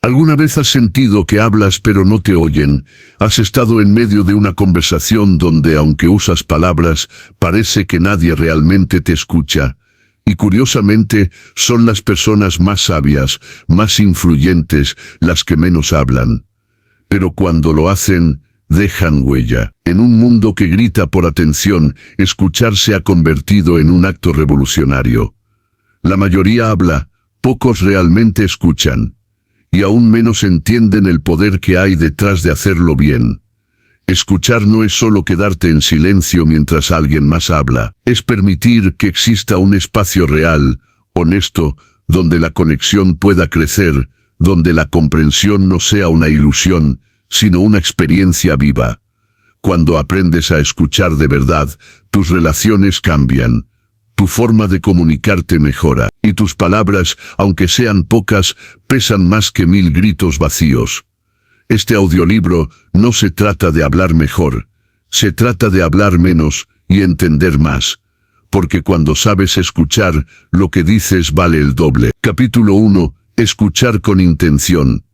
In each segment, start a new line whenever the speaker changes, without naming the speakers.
¿Alguna vez has sentido que hablas pero no te oyen? ¿Has estado en medio de una conversación donde, aunque usas palabras, parece que nadie realmente te escucha? Y curiosamente, son las personas más sabias, más influyentes, las que menos hablan. Pero cuando lo hacen, dejan huella. En un mundo que grita por atención, escuchar se ha convertido en un acto revolucionario. La mayoría habla, pocos realmente escuchan. Y aún menos entienden el poder que hay detrás de hacerlo bien. Escuchar no es solo quedarte en silencio mientras alguien más habla, es permitir que exista un espacio real, honesto, donde la conexión pueda crecer, donde la comprensión no sea una ilusión, sino una experiencia viva. Cuando aprendes a escuchar de verdad, tus relaciones cambian. Tu forma de comunicarte mejora, y tus palabras, aunque sean pocas, pesan más que 1000 gritos vacíos. Este audiolibro no se trata de hablar mejor, se trata de hablar menos y entender más. Porque cuando sabes escuchar, lo que dices vale el doble. Capítulo 1. Escuchar con intención.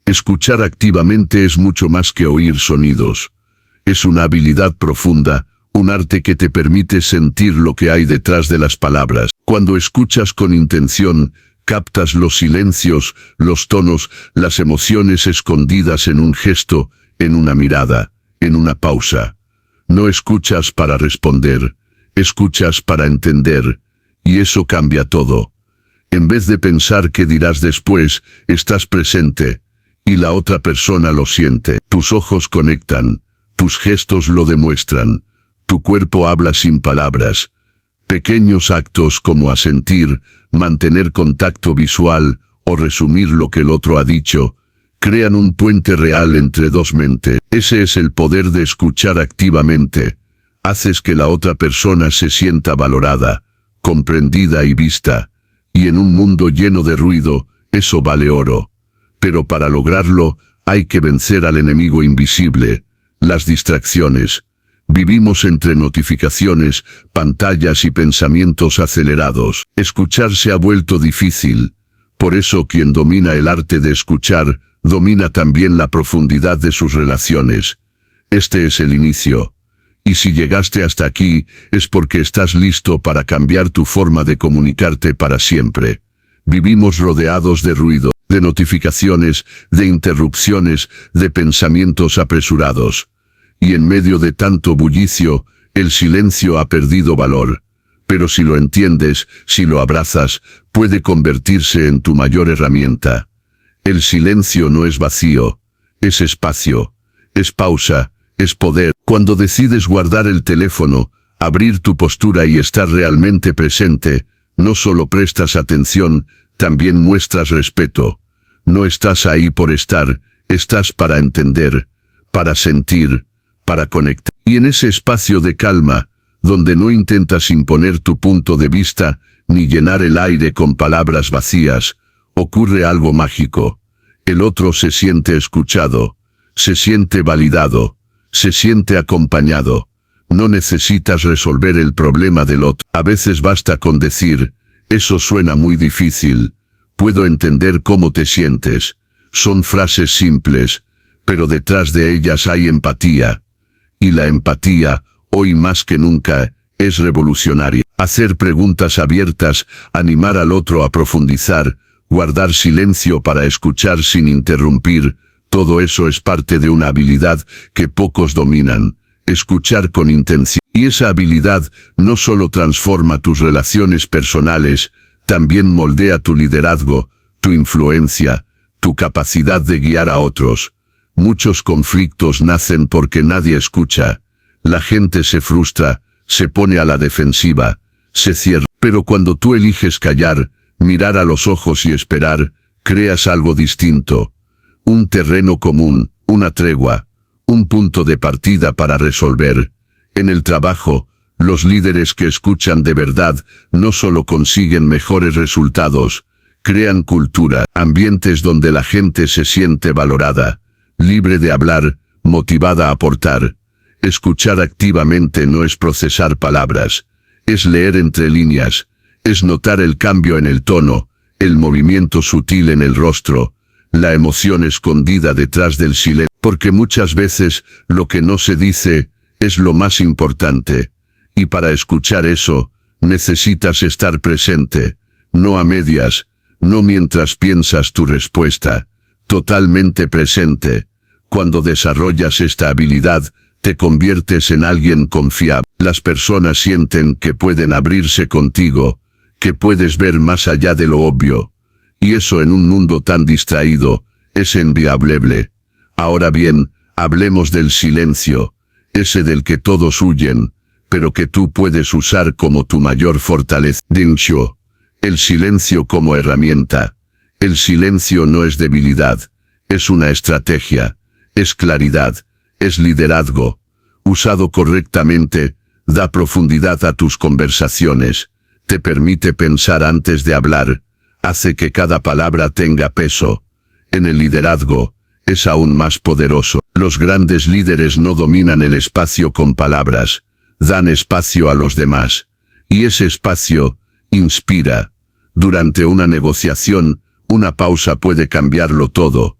Escuchar activamente es mucho más que oír sonidos. Es una habilidad profunda, un arte que te permite sentir lo que hay detrás de las palabras. Cuando escuchas con intención, captas los silencios, los tonos, las emociones escondidas en un gesto, en una mirada, en una pausa. No escuchas para responder, escuchas para entender, y eso cambia todo. En vez de pensar qué dirás después, estás presente, y la otra persona lo siente. Tus ojos conectan, tus gestos lo demuestran. Tu cuerpo habla sin palabras. Pequeños actos como asentir, mantener contacto visual o resumir lo que el otro ha dicho, crean un puente real entre dos mentes. Ese es el poder de escuchar activamente. Haces que la otra persona se sienta valorada, comprendida y vista. Y en un mundo lleno de ruido, eso vale oro. Pero para lograrlo, hay que vencer al enemigo invisible, las distracciones. Vivimos entre notificaciones, pantallas y pensamientos acelerados. Escuchar se ha vuelto difícil. Por eso quien domina el arte de escuchar, domina también la profundidad de sus relaciones. Este es el inicio. Y si llegaste hasta aquí, es porque estás listo para cambiar tu forma de comunicarte para siempre. Vivimos rodeados de ruido, de notificaciones, de interrupciones, de pensamientos apresurados. Y en medio de tanto bullicio, el silencio ha perdido valor. Pero si lo entiendes, si lo abrazas, puede convertirse en tu mayor herramienta. El silencio no es vacío, es espacio, es pausa, es poder. Cuando decides guardar el teléfono, abrir tu postura y estar realmente presente, no solo prestas atención, también muestras respeto. No estás ahí por estar, estás para entender, para sentir, para conectar. Y en ese espacio de calma, donde no intentas imponer tu punto de vista, ni llenar el aire con palabras vacías, ocurre algo mágico. El otro se siente escuchado, se siente validado, se siente acompañado. No necesitas resolver el problema del otro. A veces basta con decir, eso suena muy difícil. Puedo entender cómo te sientes. Son frases simples, pero detrás de ellas hay empatía. Y la empatía, hoy más que nunca, es revolucionaria. Hacer preguntas abiertas, animar al otro a profundizar, guardar silencio para escuchar sin interrumpir, todo eso es parte de una habilidad que pocos dominan. Escuchar con intención. Y esa habilidad no solo transforma tus relaciones personales, también moldea tu liderazgo, tu influencia, tu capacidad de guiar a otros. Muchos conflictos nacen porque nadie escucha. La gente se frustra, se pone a la defensiva, se cierra. Pero cuando tú eliges callar, mirar a los ojos y esperar, creas algo distinto. Un terreno común, una tregua, un punto de partida para resolver. En el trabajo, los líderes que escuchan de verdad no solo consiguen mejores resultados, crean cultura, ambientes donde la gente se siente valorada, libre de hablar, motivada a aportar. Escuchar activamente no es procesar palabras, es leer entre líneas, es notar el cambio en el tono, el movimiento sutil en el rostro, la emoción escondida detrás del silencio, porque muchas veces lo que no se dice es lo más importante, y para escuchar eso, necesitas estar presente, no a medias, no mientras piensas tu respuesta, totalmente presente. Cuando desarrollas esta habilidad, te conviertes en alguien confiable. Las personas sienten que pueden abrirse contigo, que puedes ver más allá de lo obvio. Y eso en un mundo tan distraído, es enviable. Ahora bien, hablemos del silencio, ese del que todos huyen, pero que tú puedes usar como tu mayor fortaleza. Dinsho, el silencio como herramienta. El silencio no es debilidad, es una estrategia, es claridad, es liderazgo. Usado correctamente, da profundidad a tus conversaciones, te permite pensar antes de hablar, hace que cada palabra tenga peso. En el liderazgo, es aún más poderoso. Los grandes líderes no dominan el espacio con palabras, dan espacio a los demás. Y ese espacio, inspira. Durante una negociación, una pausa puede cambiarlo todo.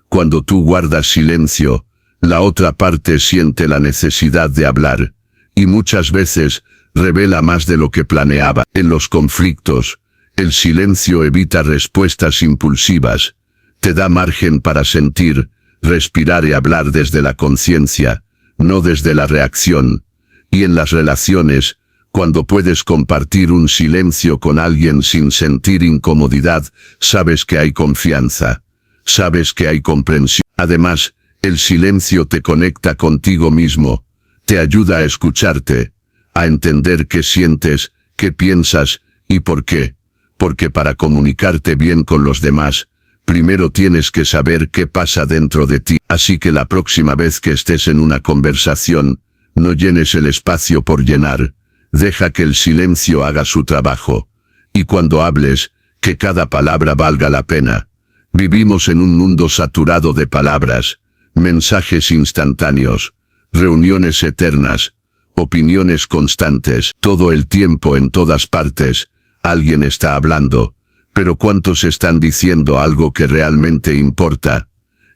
Cuando tú guardas silencio, la otra parte siente la necesidad de hablar, y muchas veces, revela más de lo que planeaba. En los conflictos, el silencio evita respuestas impulsivas, te da margen para sentir, respirar y hablar desde la conciencia, no desde la reacción. Y en las relaciones, cuando puedes compartir un silencio con alguien sin sentir incomodidad, sabes que hay confianza, sabes que hay comprensión. Además, el silencio te conecta contigo mismo, te ayuda a escucharte, a entender qué sientes, qué piensas, y por qué. Porque para comunicarte bien con los demás, primero tienes que saber qué pasa dentro de ti. Así que la próxima vez que estés en una conversación, no llenes el espacio por llenar, deja que el silencio haga su trabajo. Y cuando hables, que cada palabra valga la pena. Vivimos en un mundo saturado de palabras, mensajes instantáneos, reuniones eternas, opiniones constantes. Todo el tiempo en todas partes, alguien está hablando, pero ¿cuántos están diciendo algo que realmente importa?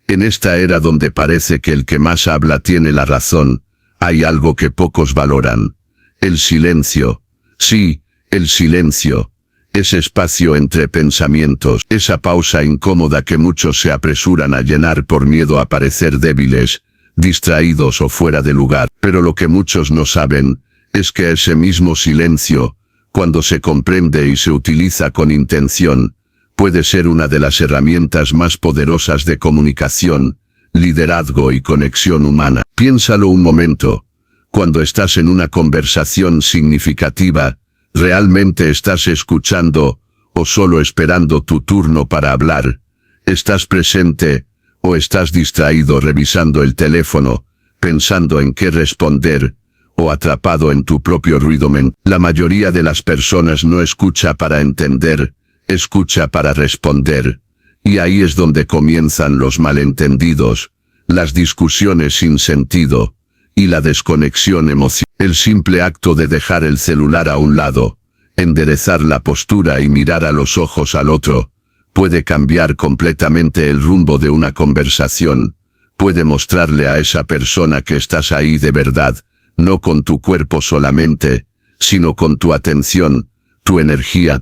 En esta era donde parece que el que más habla tiene la razón, hay algo que pocos valoran. El silencio. Sí, el silencio. Ese espacio entre pensamientos, esa pausa incómoda que muchos se apresuran a llenar por miedo a parecer débiles, distraídos o fuera de lugar. Pero lo que muchos no saben, es que ese mismo silencio, cuando se comprende y se utiliza con intención, puede ser una de las herramientas más poderosas de comunicación, liderazgo y conexión humana. Piénsalo un momento. Cuando estás en una conversación significativa, ¿realmente estás escuchando, o solo esperando tu turno para hablar? ¿Estás presente, o estás distraído revisando el teléfono, pensando en qué responder, o atrapado en tu propio ruido mental? La mayoría de las personas no escucha para entender, escucha para responder. Y ahí es donde comienzan los malentendidos, las discusiones sin sentido, y la desconexión emocional. El simple acto de dejar el celular a un lado, enderezar la postura y mirar a los ojos al otro, puede cambiar completamente el rumbo de una conversación, puede mostrarle a esa persona que estás ahí de verdad, no con tu cuerpo solamente, sino con tu atención, tu energía,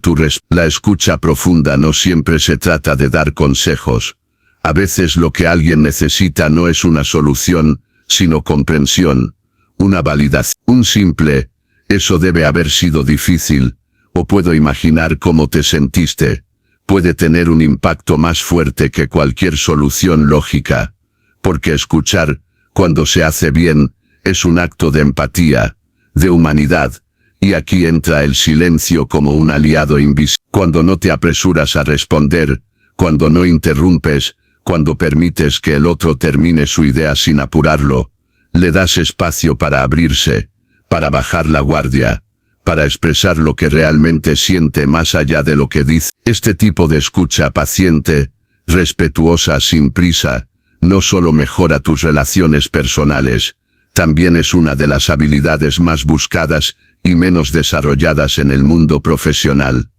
La escucha profunda no siempre se trata de dar consejos. A veces lo que alguien necesita no es una solución, sino comprensión, una validación. Un simple, eso debe haber sido difícil, o puedo imaginar cómo te sentiste, puede tener un impacto más fuerte que cualquier solución lógica. Porque escuchar, cuando se hace bien, es un acto de empatía, de humanidad, y aquí entra el silencio como un aliado invisible. Cuando no te apresuras a responder, cuando no interrumpes, cuando permites que el otro termine su idea sin apurarlo, le das espacio para abrirse, para bajar la guardia, para expresar lo que realmente siente más allá de lo que dice. Este tipo de escucha paciente, respetuosa sin prisa, no solo mejora tus relaciones personales, también es una de las habilidades más buscadas y menos desarrolladas en el mundo profesional.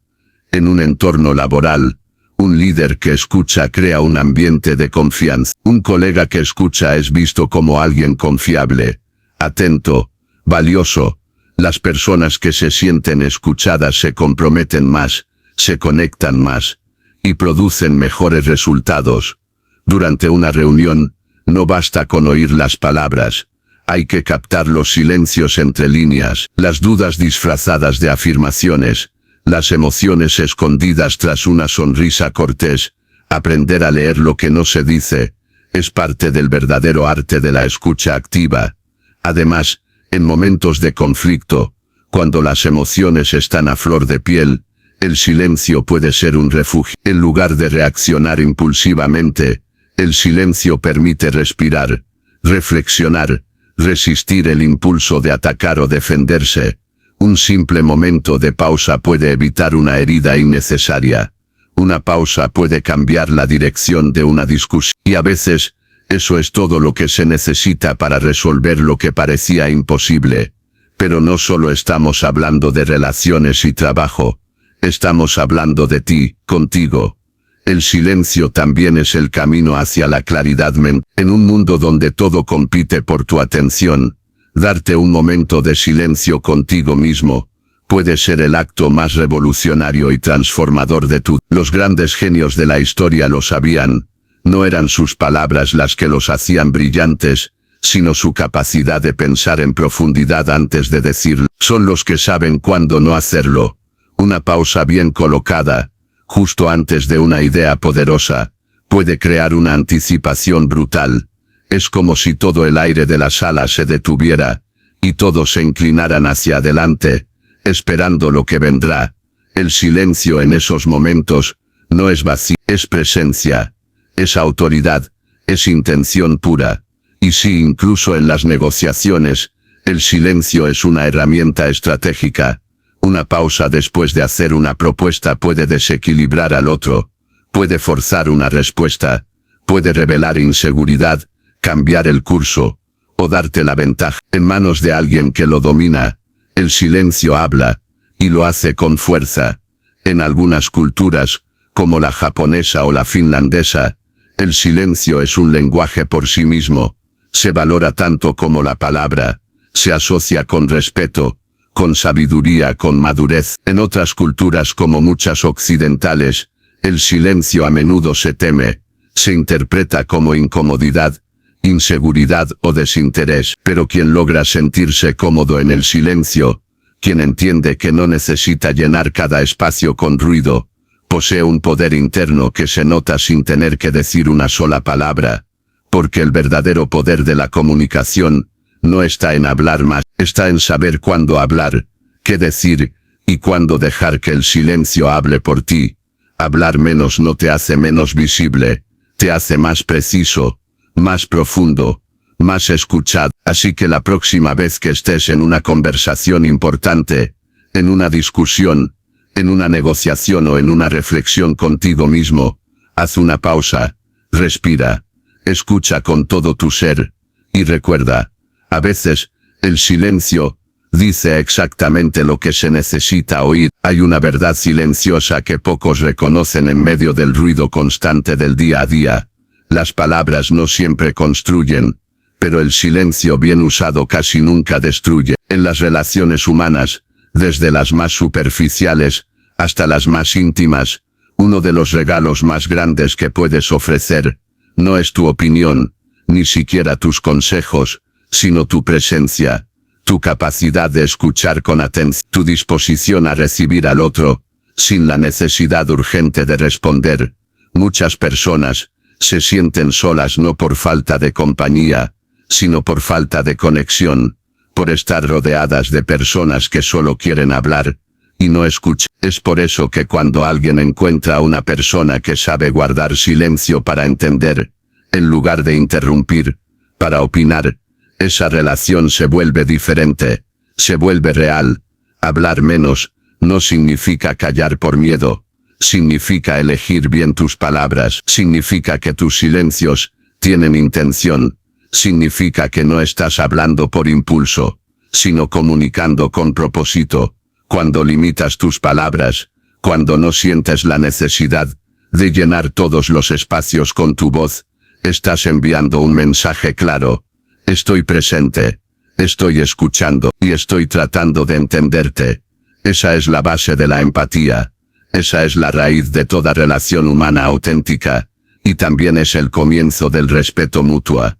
En un entorno laboral, Un líder que escucha crea un ambiente de confianza. Un colega que escucha es visto como alguien confiable, atento, valioso. Las personas que se sienten escuchadas se comprometen más, se conectan más y producen mejores resultados. Durante una reunión, no basta con oír las palabras. Hay que captar los silencios entre líneas, las dudas disfrazadas de afirmaciones, las emociones escondidas tras una sonrisa cortés. Aprender a leer lo que no se dice es parte del verdadero arte de la escucha activa. Además, en momentos de conflicto, cuando las emociones están a flor de piel, el silencio puede ser un refugio. En lugar de reaccionar impulsivamente, el silencio permite respirar, reflexionar, resistir el impulso de atacar o defenderse. Un simple momento de pausa puede evitar una herida innecesaria. Una pausa puede cambiar la dirección de una discusión. Y a veces, eso es todo lo que se necesita para resolver lo que parecía imposible. Pero no solo estamos hablando de relaciones y trabajo. Estamos hablando de ti, contigo. El silencio también es el camino hacia la claridad mental. En un mundo donde todo compite por tu atención, darte un momento de silencio contigo mismo puede ser el acto más revolucionario y transformador de tu vida. Los grandes genios de la historia lo sabían. No eran sus palabras las que los hacían brillantes, sino su capacidad de pensar en profundidad antes de decirlo. Son los que saben cuándo no hacerlo. Una pausa bien colocada, justo antes de una idea poderosa, puede crear una anticipación brutal. Es como si todo el aire de la sala se detuviera, y todos se inclinaran hacia adelante, esperando lo que vendrá. El silencio en esos momentos no es vacío, es presencia, es autoridad, es intención pura. Y sí, incluso en las negociaciones, el silencio es una herramienta estratégica. Una pausa después de hacer una propuesta puede desequilibrar al otro, puede forzar una respuesta, puede revelar inseguridad, cambiar el curso, o darte la ventaja. En manos de alguien que lo domina, el silencio habla, y lo hace con fuerza. En algunas culturas, como la japonesa o la finlandesa, el silencio es un lenguaje por sí mismo. Se valora tanto como la palabra, se asocia con respeto, con sabiduría, con madurez. En otras culturas como muchas occidentales, el silencio a menudo se teme, se interpreta como incomodidad, inseguridad o desinterés. Pero quien logra sentirse cómodo en el silencio, quien entiende que no necesita llenar cada espacio con ruido, posee un poder interno que se nota sin tener que decir una sola palabra. Porque el verdadero poder de la comunicación no está en hablar más, está en saber cuándo hablar, qué decir, y cuándo dejar que el silencio hable por ti. Hablar menos no te hace menos visible, te hace más preciso, más profundo, más escuchado. Así que la próxima vez que estés en una conversación importante, en una discusión, en una negociación o en una reflexión contigo mismo, haz una pausa, respira, escucha con todo tu ser, y recuerda, a veces, el silencio dice exactamente lo que se necesita oír. Hay una verdad silenciosa que pocos reconocen en medio del ruido constante del día a día. Las palabras no siempre construyen, pero el silencio bien usado casi nunca destruye. En las relaciones humanas, desde las más superficiales hasta las más íntimas, uno de los regalos más grandes que puedes ofrecer no es tu opinión, ni siquiera tus consejos, sino tu presencia, tu capacidad de escuchar con atención, tu disposición a recibir al otro, sin la necesidad urgente de responder. Muchas personas se sienten solas no por falta de compañía, sino por falta de conexión, por estar rodeadas de personas que solo quieren hablar y no escuchar. Es por eso que cuando alguien encuentra a una persona que sabe guardar silencio para entender, en lugar de interrumpir, para opinar, esa relación se vuelve diferente, se vuelve real. Hablar menos no significa callar por miedo, significa elegir bien tus palabras, significa que tus silencios tienen intención, significa que no estás hablando por impulso, sino comunicando con propósito. Cuando limitas tus palabras, cuando no sientes la necesidad de llenar todos los espacios con tu voz. Estás enviando un mensaje claro. Estoy presente. Estoy escuchando y estoy tratando de entenderte. Esa es la base de la empatía. Esa es la raíz de toda relación humana auténtica. Y también es el comienzo del respeto mutuo.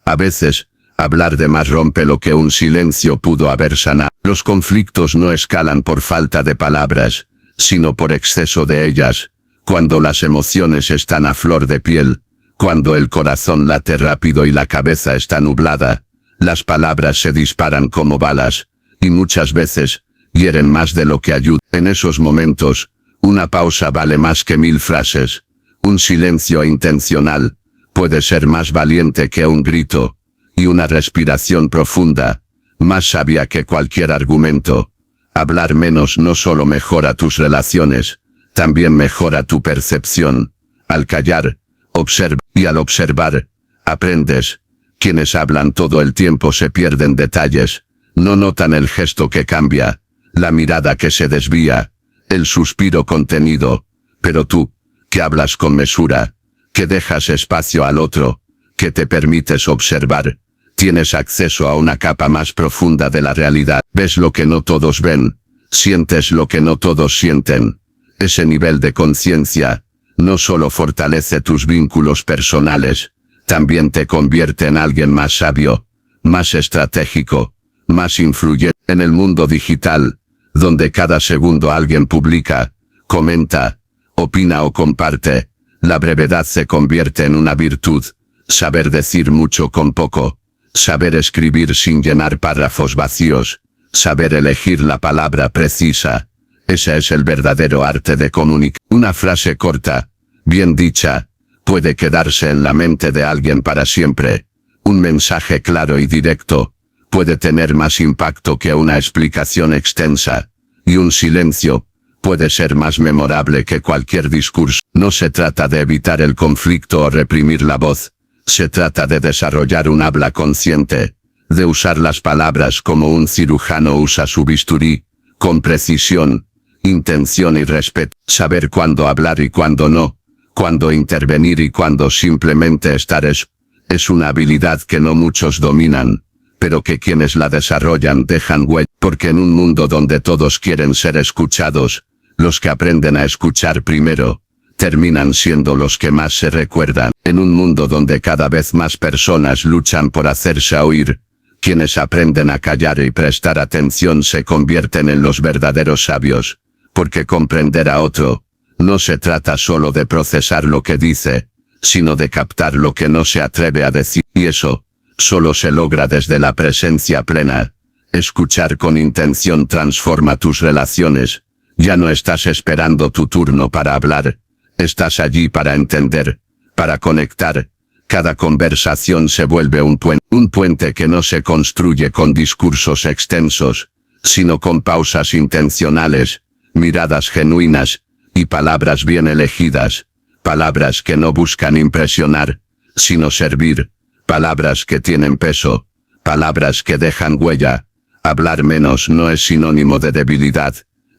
A veces, hablar de más rompe lo que un silencio pudo haber sanado. Los conflictos no escalan por falta de palabras, sino por exceso de ellas. Cuando las emociones están a flor de piel, cuando el corazón late rápido y la cabeza está nublada, las palabras se disparan como balas, y muchas veces, hieren más de lo que ayudan. En esos momentos, una pausa vale más que 1000 frases. Un silencio intencional puede ser más valiente que un grito, y una respiración profunda, más sabia que cualquier argumento. Hablar menos no solo mejora tus relaciones, también mejora tu percepción. Al callar, observa, y al observar, aprendes. Quienes hablan todo el tiempo se pierden detalles, no notan el gesto que cambia, la mirada que se desvía, el suspiro contenido. Pero tú, que hablas con mesura, que dejas espacio al otro, que te permites observar, tienes acceso a una capa más profunda de la realidad. Ves lo que no todos ven, sientes lo que no todos sienten. Ese nivel de conciencia no solo fortalece tus vínculos personales, también te convierte en alguien más sabio, más estratégico, más influyente. En el mundo digital, donde cada segundo alguien publica, comenta, opina o comparte, la brevedad se convierte en una virtud. Saber decir mucho con poco, saber escribir sin llenar párrafos vacíos, saber elegir la palabra precisa. Ese es el verdadero arte de comunicar. Una frase corta, bien dicha, puede quedarse en la mente de alguien para siempre. Un mensaje claro y directo puede tener más impacto que una explicación extensa. Y un silencio puede ser más memorable que cualquier discurso. No se trata de evitar el conflicto o reprimir la voz. Se trata de desarrollar un habla consciente, de usar las palabras como un cirujano usa su bisturí, con precisión, intención y respeto. Saber cuándo hablar y cuándo no, cuándo intervenir y cuándo simplemente estar es una habilidad que no muchos dominan, pero que quienes la desarrollan dejan huella. Porque en un mundo donde todos quieren ser escuchados, los que aprenden a escuchar primero, terminan siendo los que más se recuerdan. En un mundo donde cada vez más personas luchan por hacerse oír, quienes aprenden a callar y prestar atención se convierten en los verdaderos sabios, porque comprender a otro, no se trata solo de procesar lo que dice, sino de captar lo que no se atreve a decir, y eso, solo se logra desde la presencia plena. Escuchar con intención transforma tus relaciones. Ya no estás esperando tu turno para hablar, estás allí para entender, para conectar. Cada conversación se vuelve un puente que no se construye con discursos extensos, sino con pausas intencionales, miradas genuinas, y palabras bien elegidas, palabras que no buscan impresionar, sino servir, palabras que tienen peso, palabras que dejan huella. Hablar menos no es sinónimo de debilidad,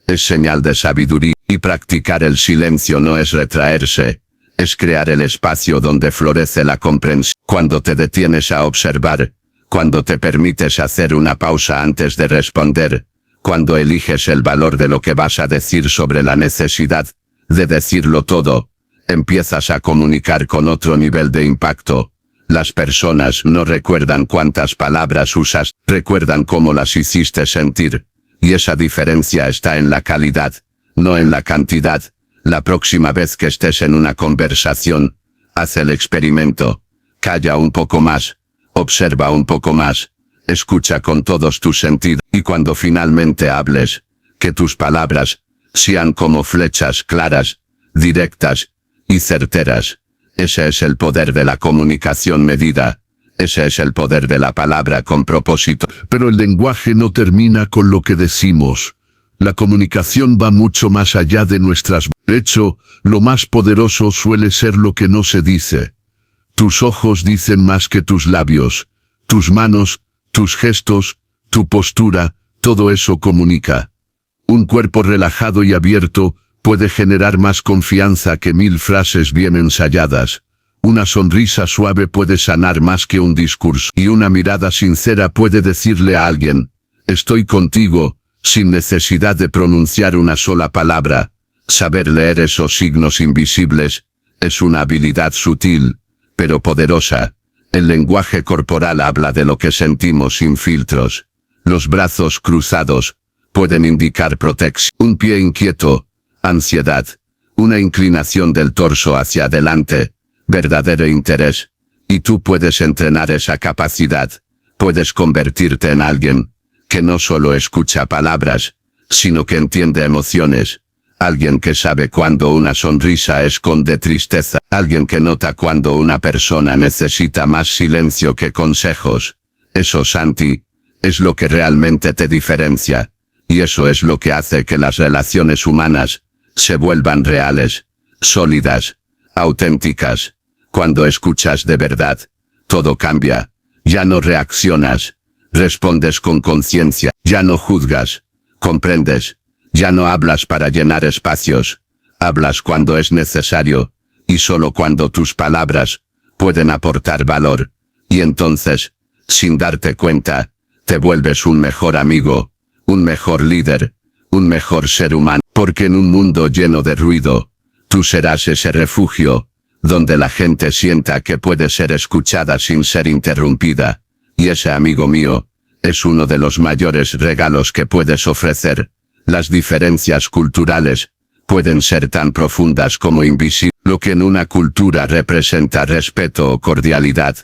es señal de sabiduría, y practicar el silencio no es retraerse, es crear el espacio donde florece la comprensión. Cuando te detienes a observar, cuando te permites hacer una pausa antes de responder, cuando eliges el valor de lo que vas a decir sobre la necesidad de decirlo todo, empiezas a comunicar con otro nivel de impacto. Las personas no recuerdan cuántas palabras usas, recuerdan cómo las hiciste sentir. Y esa diferencia está en la calidad, no en la cantidad. La próxima vez que estés en una conversación, haz el experimento. Calla un poco más, observa un poco más, escucha con todos tus sentidos. Y cuando finalmente hables, que tus palabras sean como flechas claras, directas y certeras. Ese es el poder de la comunicación medida. Ese es el poder de la palabra con propósito. Pero el lenguaje no termina con lo que decimos. La comunicación va mucho más allá de nuestras. De hecho, lo más poderoso suele ser lo que no se dice. Tus ojos dicen más que tus labios. Tus manos, tus gestos, tu postura, todo eso comunica. Un cuerpo relajado y abierto puede generar más confianza que 1000 frases bien ensayadas. Una sonrisa suave puede sanar más que un discurso. Y una mirada sincera puede decirle a alguien, estoy contigo, sin necesidad de pronunciar una sola palabra. Saber leer esos signos invisibles es una habilidad sutil, pero poderosa. El lenguaje corporal habla de lo que sentimos sin filtros. Los brazos cruzados pueden indicar protección. Un pie inquieto, ansiedad. Una inclinación del torso hacia adelante, verdadero interés. Y tú puedes entrenar esa capacidad. Puedes convertirte en alguien que no solo escucha palabras, sino que entiende emociones. Alguien que sabe cuando una sonrisa esconde tristeza. Alguien que nota cuando una persona necesita más silencio que consejos. Eso, Santi, es lo que realmente te diferencia. Y eso es lo que hace que las relaciones humanas se vuelvan reales, sólidas, auténticas. Cuando escuchas de verdad, todo cambia. Ya no reaccionas, respondes con conciencia. Ya no juzgas, comprendes. Ya no hablas para llenar espacios, hablas cuando es necesario, y solo cuando tus palabras pueden aportar valor. Y entonces, sin darte cuenta, te vuelves un mejor amigo, un mejor líder, un mejor ser humano. Porque en un mundo lleno de ruido, tú serás ese refugio, donde la gente sienta que puede ser escuchada sin ser interrumpida. Y ese, amigo mío, es uno de los mayores regalos que puedes ofrecer. Las diferencias culturales pueden ser tan profundas como invisibles. Lo que en una cultura representa respeto o cordialidad,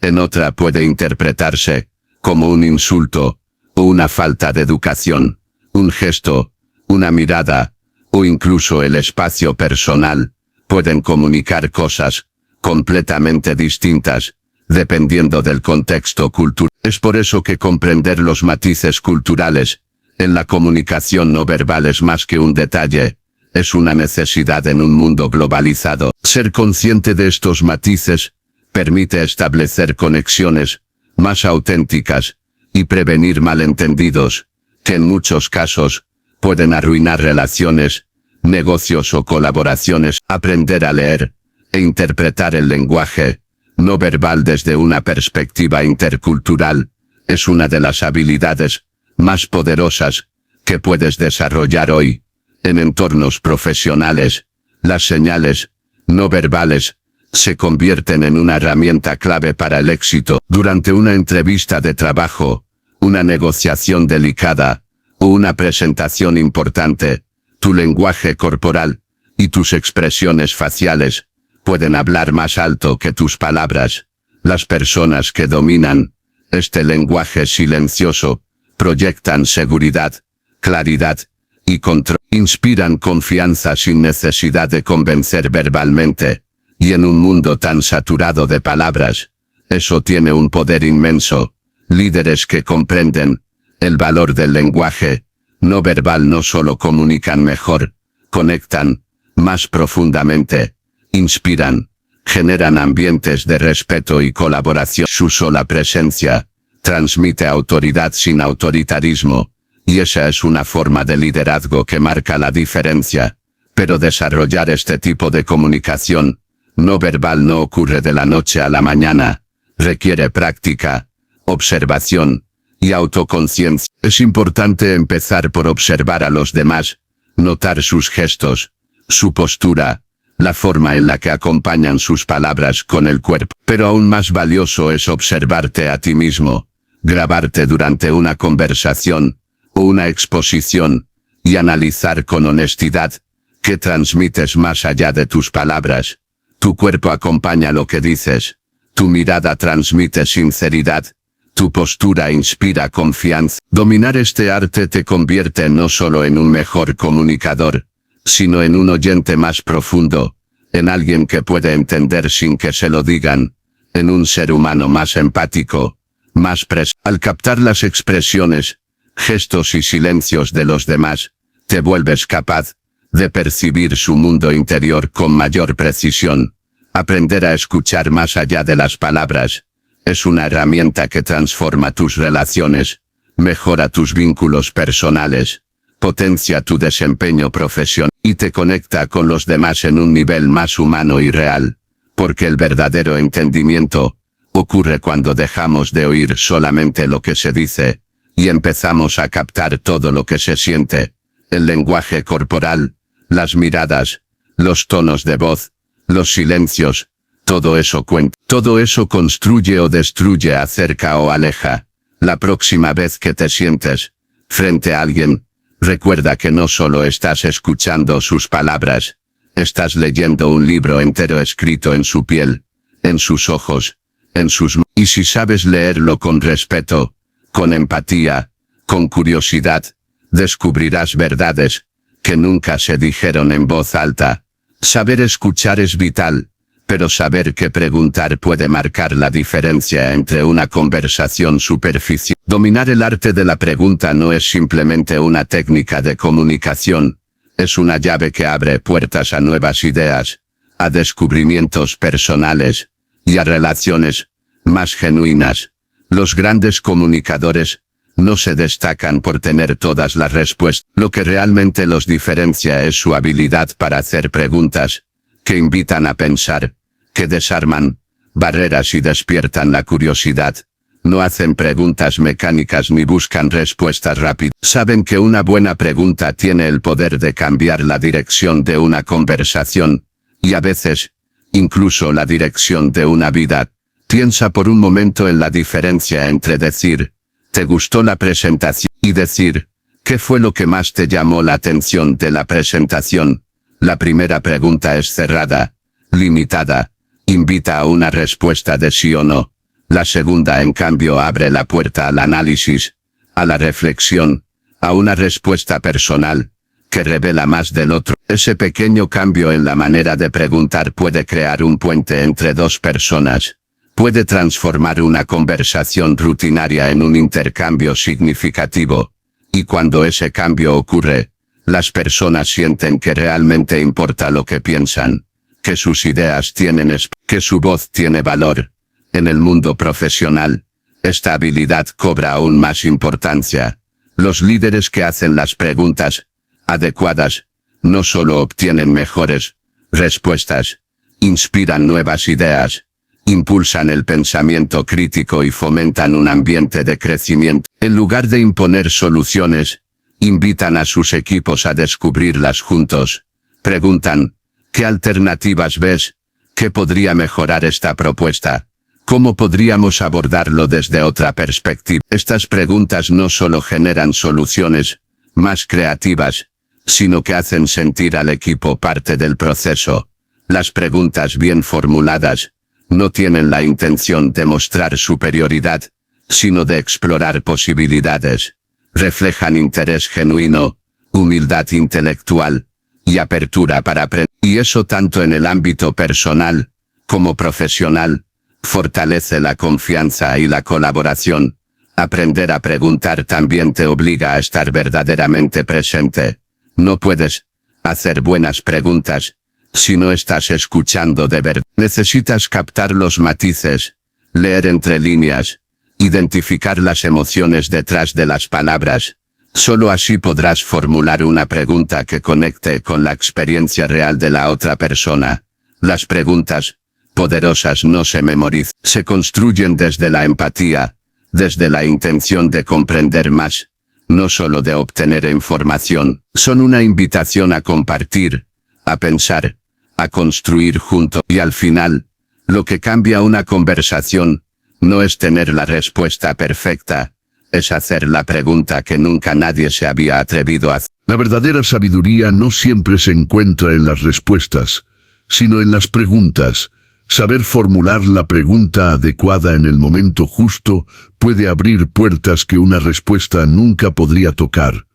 en otra puede interpretarse como un insulto o una falta de educación. Un gesto, una mirada, o incluso el espacio personal, pueden comunicar cosas completamente distintas, dependiendo del contexto cultural. Es por eso que comprender los matices culturales en la comunicación no verbal es más que un detalle, es una necesidad en un mundo globalizado. Ser consciente de estos matices permite establecer conexiones más auténticas y prevenir malentendidos, que en muchos casos pueden arruinar relaciones, negocios o colaboraciones. Aprender a leer e interpretar el lenguaje no verbal desde una perspectiva intercultural es una de las habilidades más poderosas que puedes desarrollar hoy. En entornos profesionales, las señales no verbales se convierten en una herramienta clave para el éxito. Durante una entrevista de trabajo, una negociación delicada o una presentación importante, tu lenguaje corporal y tus expresiones faciales pueden hablar más alto que tus palabras. Las personas que dominan este lenguaje silencioso proyectan seguridad, claridad y control. Inspiran confianza sin necesidad de convencer verbalmente. Y en un mundo tan saturado de palabras, eso tiene un poder inmenso. Líderes que comprenden el valor del lenguaje no verbal no solo comunican mejor, conectan más profundamente, inspiran, generan ambientes de respeto y colaboración. Su sola presencia transmite autoridad sin autoritarismo, y esa es una forma de liderazgo que marca la diferencia. Pero desarrollar este tipo de comunicación no verbal no ocurre de la noche a la mañana, requiere práctica, observación y autoconciencia. Es importante empezar por observar a los demás, notar sus gestos, su postura, la forma en la que acompañan sus palabras con el cuerpo. Pero aún más valioso es observarte a ti mismo, grabarte durante una conversación o una exposición y analizar con honestidad qué transmites más allá de tus palabras. Tu cuerpo acompaña lo que dices, tu mirada transmite sinceridad, tu postura inspira confianza. Dominar este arte te convierte no solo en un mejor comunicador, sino en un oyente más profundo, en alguien que puede entender sin que se lo digan, en un ser humano más empático, más presente. Al captar las expresiones, gestos y silencios de los demás, te vuelves capaz de percibir su mundo interior con mayor precisión. Aprender a escuchar más allá de las palabras es una herramienta que transforma tus relaciones, mejora tus vínculos personales,
potencia tu desempeño profesional y te conecta con los demás en un nivel más humano y real, porque el verdadero entendimiento ocurre cuando dejamos de oír solamente lo que se dice, y empezamos a captar todo lo que se siente, el lenguaje corporal, las miradas, los tonos de voz, los silencios, todo eso cuenta. Todo eso construye o destruye, acerca o aleja. La próxima vez que te sientes frente a alguien, recuerda que no solo estás escuchando sus palabras, estás leyendo un libro entero escrito en su piel, en sus ojos, en sus manos. Y si sabes leerlo con respeto, con empatía, con curiosidad, descubrirás verdades que nunca se dijeron en voz alta. Saber escuchar es vital, pero saber qué preguntar puede marcar la diferencia entre una conversación superficial. Dominar el arte de la pregunta no es simplemente una técnica de comunicación, es una llave que abre puertas a nuevas ideas, a descubrimientos personales y a relaciones más genuinas. Los grandes comunicadores no se destacan por tener todas las respuestas. Lo que realmente los diferencia es su habilidad para hacer preguntas que invitan a pensar, que desarman barreras y despiertan la curiosidad. No hacen preguntas mecánicas ni buscan respuestas rápidas. Saben que una buena pregunta tiene el poder de cambiar la dirección de una conversación, y a veces, incluso la dirección de una vida. Piensa por un momento en la diferencia entre decir, ¿te gustó la presentación? Y decir, ¿qué fue lo que más te llamó la atención de la presentación? La primera pregunta es cerrada, limitada, invita a una respuesta de sí o no. La segunda, en cambio, abre la puerta al análisis, a la reflexión, a una respuesta personal, que revela más del otro. Ese pequeño cambio en la manera de preguntar puede crear un puente entre dos personas. Puede transformar una conversación rutinaria en un intercambio significativo. Y cuando ese cambio ocurre, las personas sienten que realmente importa lo que piensan, que sus ideas tienen que su voz tiene valor. En el mundo profesional, esta habilidad cobra aún más importancia. Los líderes que hacen las preguntas adecuadas no solo obtienen mejores respuestas, inspiran nuevas ideas, impulsan el pensamiento crítico y fomentan un ambiente de crecimiento. En lugar de imponer soluciones, invitan a sus equipos a descubrirlas juntos. Preguntan, ¿qué alternativas ves? ¿Qué podría mejorar esta propuesta? ¿Cómo podríamos abordarlo desde otra perspectiva? Estas preguntas no solo generan soluciones más creativas, sino que hacen sentir al equipo parte del proceso. Las preguntas bien formuladas no tienen la intención de mostrar superioridad, sino de explorar posibilidades. Reflejan interés genuino, humildad intelectual y apertura para aprender. Y eso tanto en el ámbito personal como profesional. Fortalece la confianza y la colaboración. Aprender a preguntar también te obliga a estar verdaderamente presente. No puedes hacer buenas preguntas si no estás escuchando de verdad. Necesitas captar los matices, leer entre líneas, identificar las emociones detrás de las palabras. Solo así podrás formular una pregunta que conecte con la experiencia real de la otra persona. Las preguntas poderosas no se memorizan, se construyen desde la empatía, desde la intención de comprender más, no solo de obtener información. Son una invitación a compartir, a pensar, a construir juntos. Y al final, lo que cambia una conversación no es tener la respuesta perfecta, es hacer la pregunta que nunca nadie se había atrevido a hacer.
La verdadera sabiduría no siempre se encuentra en las respuestas, sino en las preguntas. Saber formular la pregunta adecuada en el momento justo puede abrir puertas que una respuesta nunca podría tocar.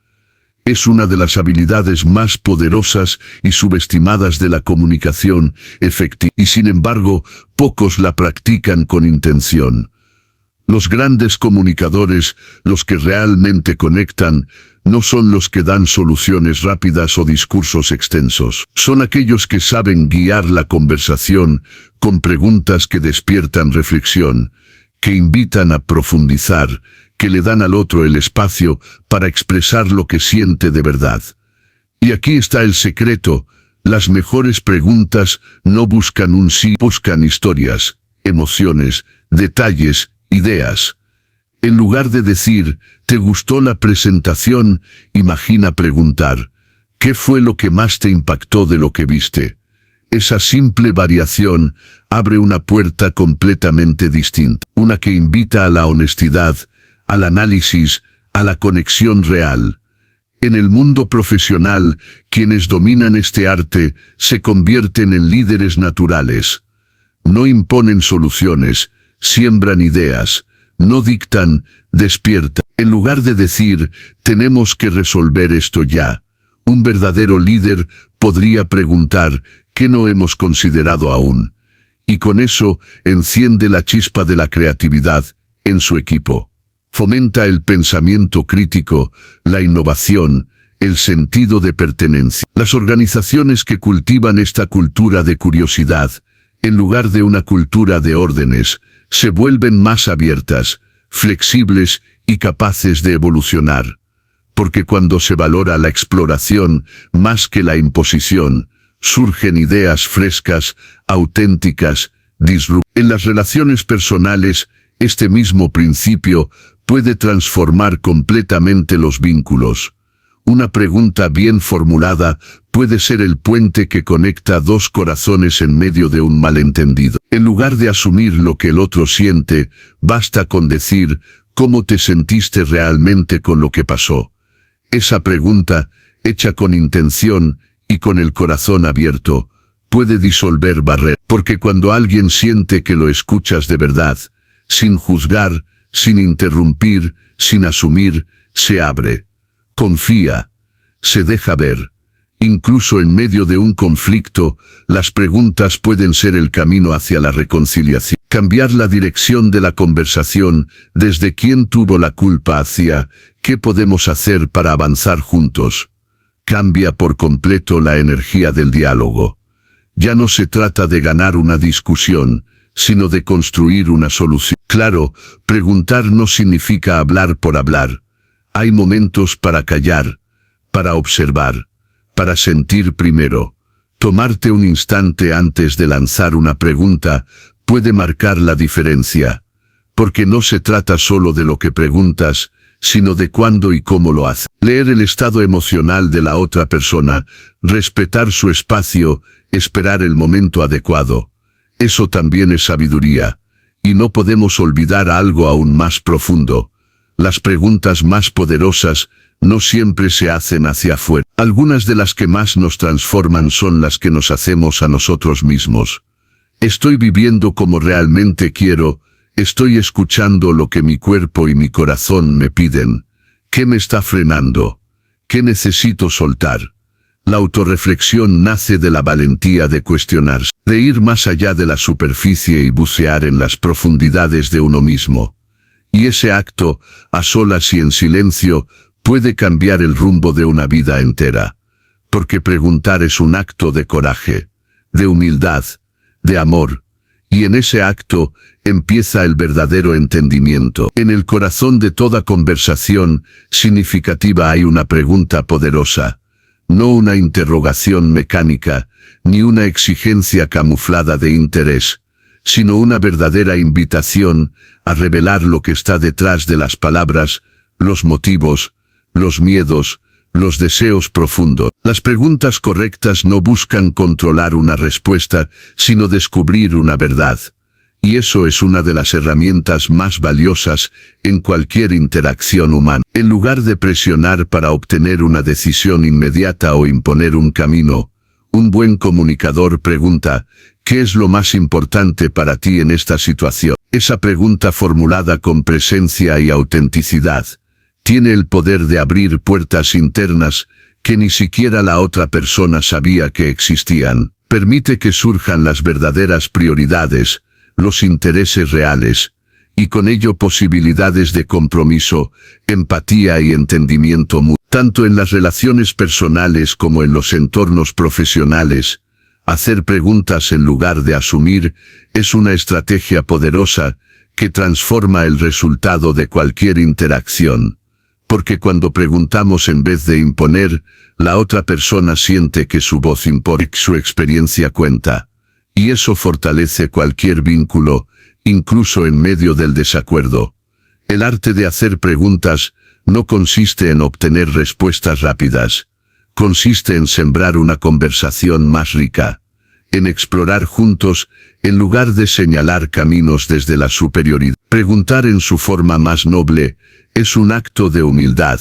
Es una de las habilidades más poderosas y subestimadas de la comunicación efectiva, y sin embargo, pocos la practican con intención. Los grandes comunicadores, los que realmente conectan, no son los que dan soluciones rápidas o discursos extensos. Son aquellos que saben guiar la conversación con preguntas que despiertan reflexión, que invitan a profundizar, que le dan al otro el espacio para expresar lo que siente de verdad. Y aquí está el secreto: las mejores preguntas no buscan un sí, buscan historias, emociones, detalles, ideas. En lugar de decir, ¿te gustó la presentación?, imagina preguntar, ¿qué fue lo que más te impactó de lo que viste? Esa simple variación abre una puerta completamente distinta, una que invita a la honestidad, al análisis, a la conexión real. En el mundo profesional, quienes dominan este arte se convierten en líderes naturales. No imponen soluciones, siembran ideas, no dictan, despiertan. En lugar de decir, tenemos que resolver esto ya, un verdadero líder podría preguntar, ¿qué no hemos considerado aún? Y con eso enciende la chispa de la creatividad en su equipo. Fomenta el pensamiento crítico, la innovación, el sentido de pertenencia. Las organizaciones que cultivan esta cultura de curiosidad, en lugar de una cultura de órdenes, se vuelven más abiertas, flexibles y capaces de evolucionar. Porque cuando se valora la exploración más que la imposición, surgen ideas frescas, auténticas, disruptivas. En las relaciones personales, este mismo principio puede transformar completamente los vínculos. Una pregunta bien formulada puede ser el puente que conecta dos corazones en medio de un malentendido. En lugar de asumir lo que el otro siente, basta con decir, ¿cómo te sentiste realmente con lo que pasó? Esa pregunta, hecha con intención y con el corazón abierto, puede disolver barreras. Porque cuando alguien siente que lo escuchas de verdad, sin juzgar, sin interrumpir, sin asumir, se abre, confía, se deja ver. Incluso en medio de un conflicto, las preguntas pueden ser el camino hacia la reconciliación. Cambiar la dirección de la conversación, desde quién tuvo la culpa hacia qué podemos hacer para avanzar juntos. Cambia por completo la energía del diálogo. Ya no se trata de ganar una discusión, sino de construir una solución. Claro, preguntar no significa hablar por hablar. Hay momentos para callar, para observar, para sentir primero. Tomarte un instante antes de lanzar una pregunta puede marcar la diferencia, porque no se trata solo de lo que preguntas, sino de cuándo y cómo lo haces. Leer el estado emocional de la otra persona, respetar su espacio, esperar el momento adecuado. Eso también es sabiduría. Y no podemos olvidar algo aún más profundo. Las preguntas más poderosas no siempre se hacen hacia afuera. Algunas de las que más nos transforman son las que nos hacemos a nosotros mismos. ¿Estoy viviendo como realmente quiero? ¿Estoy escuchando lo que mi cuerpo y mi corazón me piden? ¿Qué me está frenando? ¿Qué necesito soltar? La autorreflexión nace de la valentía de cuestionarse, de ir más allá de la superficie y bucear en las profundidades de uno mismo. Y ese acto, a solas y en silencio, puede cambiar el rumbo de una vida entera. Porque preguntar es un acto de coraje, de humildad, de amor. Y en ese acto empieza el verdadero entendimiento. En el corazón de toda conversación significativa hay una pregunta poderosa. No una interrogación mecánica, ni una exigencia camuflada de interés, sino una verdadera invitación a revelar lo que está detrás de las palabras, los motivos, los miedos, los deseos profundos. Las preguntas correctas no buscan controlar una respuesta, sino descubrir una verdad. Y eso es una de las herramientas más valiosas en cualquier interacción humana. En lugar de presionar para obtener una decisión inmediata o imponer un camino, un buen comunicador pregunta, ¿qué es lo más importante para ti en esta situación? Esa pregunta formulada con presencia y autenticidad tiene el poder de abrir puertas internas que ni siquiera la otra persona sabía que existían. Permite que surjan las verdaderas prioridades, los intereses reales, y con ello posibilidades de compromiso, empatía y entendimiento mutuo. Tanto en las relaciones personales como en los entornos profesionales, hacer preguntas en lugar de asumir es una estrategia poderosa que transforma el resultado de cualquier interacción. Porque cuando preguntamos en vez de imponer, la otra persona siente que su voz importa, su experiencia cuenta. Y eso fortalece cualquier vínculo, incluso en medio del desacuerdo. El arte de hacer preguntas no consiste en obtener respuestas rápidas. Consiste en sembrar una conversación más rica. En explorar juntos, en lugar de señalar caminos desde la superioridad. Preguntar en su forma más noble es un acto de humildad,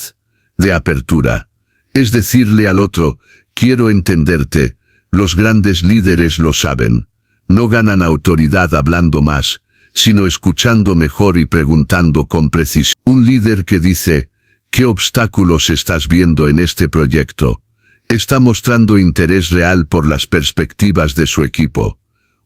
de apertura. Es decirle al otro, quiero entenderte. Los grandes líderes lo saben. No ganan autoridad hablando más, sino escuchando mejor y preguntando con precisión. Un líder que dice, ¿qué obstáculos estás viendo en este proyecto? Está mostrando interés real por las perspectivas de su equipo.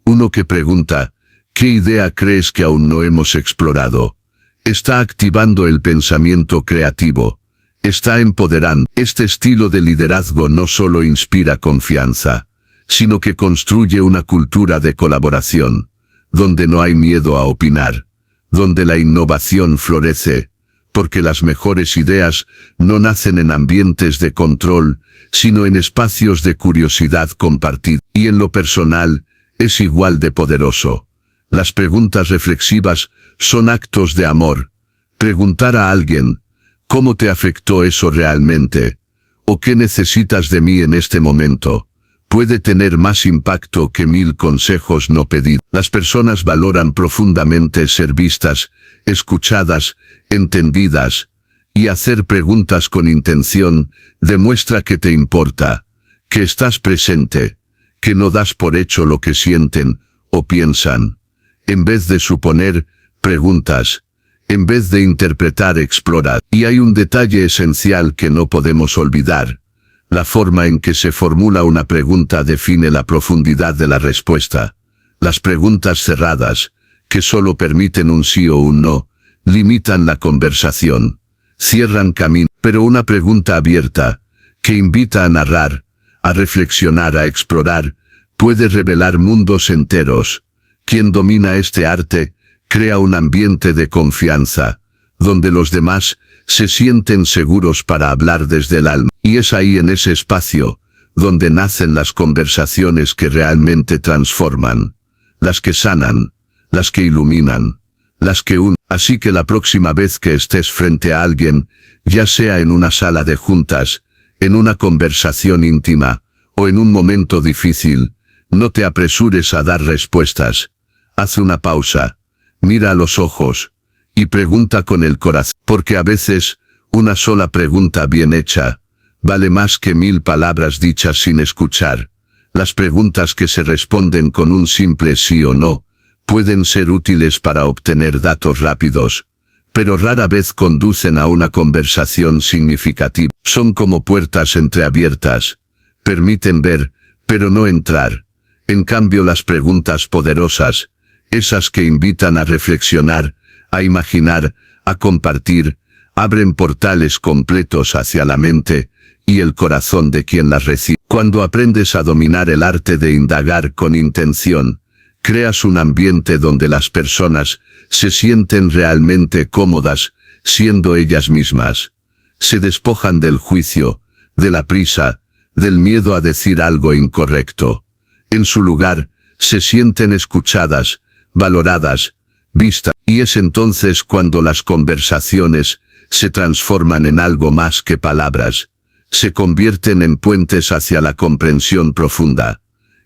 Uno que pregunta, ¿qué idea crees que aún no hemos explorado? Está activando el pensamiento creativo. Está empoderando. Este estilo de liderazgo no solo inspira confianza, sino que construye una cultura de colaboración, donde no hay miedo a opinar, donde la innovación florece, porque las mejores ideas no nacen en ambientes de control, sino en espacios de curiosidad compartida. Y en lo personal, es igual de poderoso. Las preguntas reflexivas son actos de amor. Preguntar a alguien, ¿cómo te afectó eso realmente? ¿O qué necesitas de mí en este momento? Puede tener más impacto que 1000 consejos no pedidos. Las personas valoran profundamente ser vistas, escuchadas, entendidas, y hacer preguntas con intención demuestra que te importa, que estás presente, que no das por hecho lo que sienten o piensan. En vez de suponer, preguntas. En vez de interpretar, explora. Y hay un detalle esencial que no podemos olvidar. La forma en que se formula una pregunta define la profundidad de la respuesta. Las preguntas cerradas, que solo permiten un sí o un no, limitan la conversación, cierran camino. Pero una pregunta abierta, que invita a narrar, a reflexionar, a explorar, puede revelar mundos enteros. Quien domina este arte, crea un ambiente de confianza, donde los demás se sienten seguros para hablar desde el alma. Y es ahí, en ese espacio, donde nacen las conversaciones que realmente transforman, las que sanan, las que iluminan, las que unen. Así que la próxima vez que estés frente a alguien, ya sea en una sala de juntas, en una conversación íntima, o en un momento difícil, no te apresures a dar respuestas. Haz una pausa, mira a los ojos, y pregunta con el corazón. Porque a veces, una sola pregunta bien hecha, vale más que 1000 palabras dichas sin escuchar. Las preguntas que se responden con un simple sí o no, pueden ser útiles para obtener datos rápidos, pero rara vez conducen a una conversación significativa. Son como puertas entreabiertas. Permiten ver, pero no entrar. En cambio, las preguntas poderosas, esas que invitan a reflexionar, a imaginar, a compartir, abren portales completos hacia la mente y el corazón de quien las recibe. Cuando aprendes a dominar el arte de indagar con intención, creas un ambiente donde las personas se sienten realmente cómodas, siendo ellas mismas. Se despojan del juicio, de la prisa, del miedo a decir algo incorrecto. En su lugar, se sienten escuchadas, valoradas, vistas. Y es entonces cuando las conversaciones se transforman en algo más que palabras. Se convierten en puentes hacia la comprensión profunda.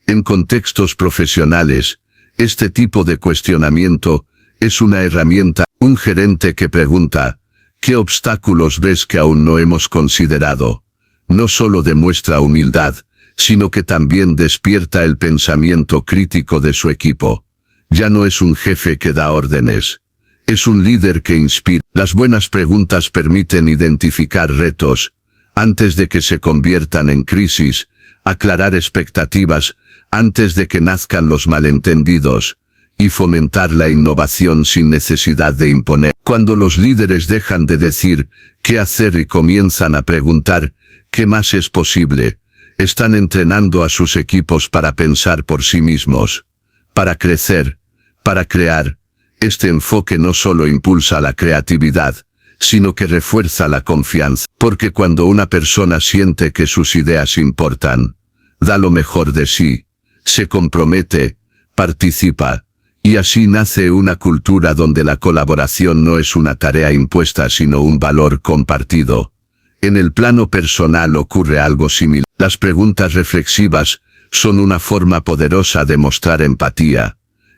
En contextos profesionales, este tipo de cuestionamiento es una herramienta. Un gerente que pregunta, ¿qué obstáculos ves que aún no hemos considerado? No solo demuestra humildad, sino que también despierta el pensamiento crítico de su equipo. Ya no es un jefe que da órdenes. Es un líder que inspira. Las buenas preguntas permiten identificar retos, antes de que se conviertan en crisis, aclarar expectativas, antes de que nazcan los malentendidos, y fomentar la innovación sin necesidad de imponer. Cuando los líderes dejan de decir qué hacer y comienzan a preguntar qué más es posible, están entrenando a sus equipos para pensar por sí mismos, para crecer, para crear, Este enfoque no solo impulsa la creatividad, sino que refuerza la confianza, porque cuando una persona siente que sus ideas importan, da lo mejor de sí, se compromete, participa, y así nace una cultura donde la colaboración no es una tarea impuesta sino un valor compartido. En el plano personal ocurre algo similar. Las preguntas reflexivas son una forma poderosa de mostrar empatía.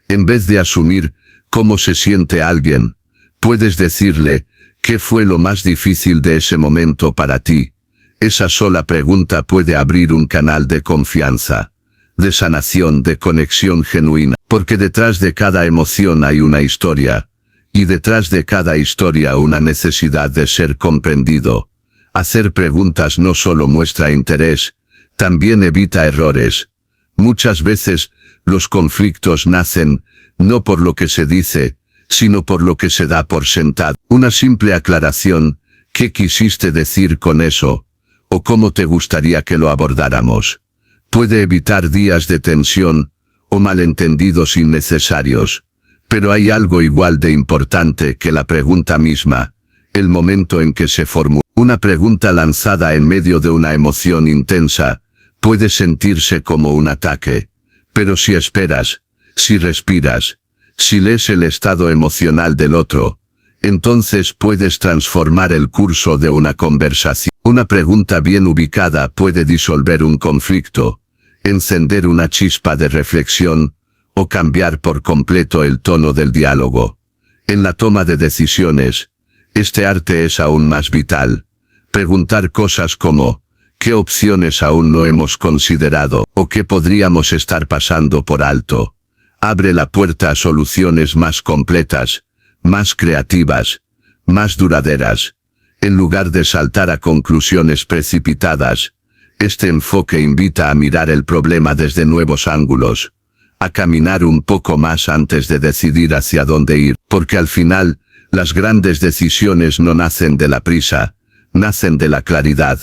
En vez de asumir cómo se siente alguien, puedes decirle, ¿qué fue lo más difícil de ese momento para ti? Esa sola pregunta puede abrir un canal de confianza, de sanación, de conexión genuina, porque detrás de cada emoción hay una historia, y detrás de cada historia una necesidad de ser comprendido. Hacer preguntas no solo muestra interés, también evita errores. Muchas veces, los conflictos nacen, no por lo que se dice, sino por lo que se da por sentado. Una simple aclaración, ¿qué quisiste decir con eso? ¿O cómo te gustaría que lo abordáramos? Puede evitar días de tensión, o malentendidos innecesarios. Pero hay algo igual de importante que la pregunta misma, el momento en que se formula. Una pregunta lanzada en medio de una emoción intensa, puede sentirse como un ataque. Pero si esperas, si respiras, si lees el estado emocional del otro, entonces puedes transformar el curso de una conversación. Una pregunta bien ubicada puede disolver un conflicto, encender una chispa de reflexión, o cambiar por completo el tono del diálogo. En la toma de decisiones, este arte es aún más vital. Preguntar cosas como, ¿qué opciones aún no hemos considerado? ¿O qué podríamos estar pasando por alto? Abre la puerta a soluciones más completas, más creativas, más duraderas. En lugar de saltar a conclusiones precipitadas, este enfoque invita a mirar el problema desde nuevos ángulos, a caminar un poco más antes de decidir hacia dónde ir, porque al final, las grandes decisiones no nacen de la prisa, nacen de la claridad,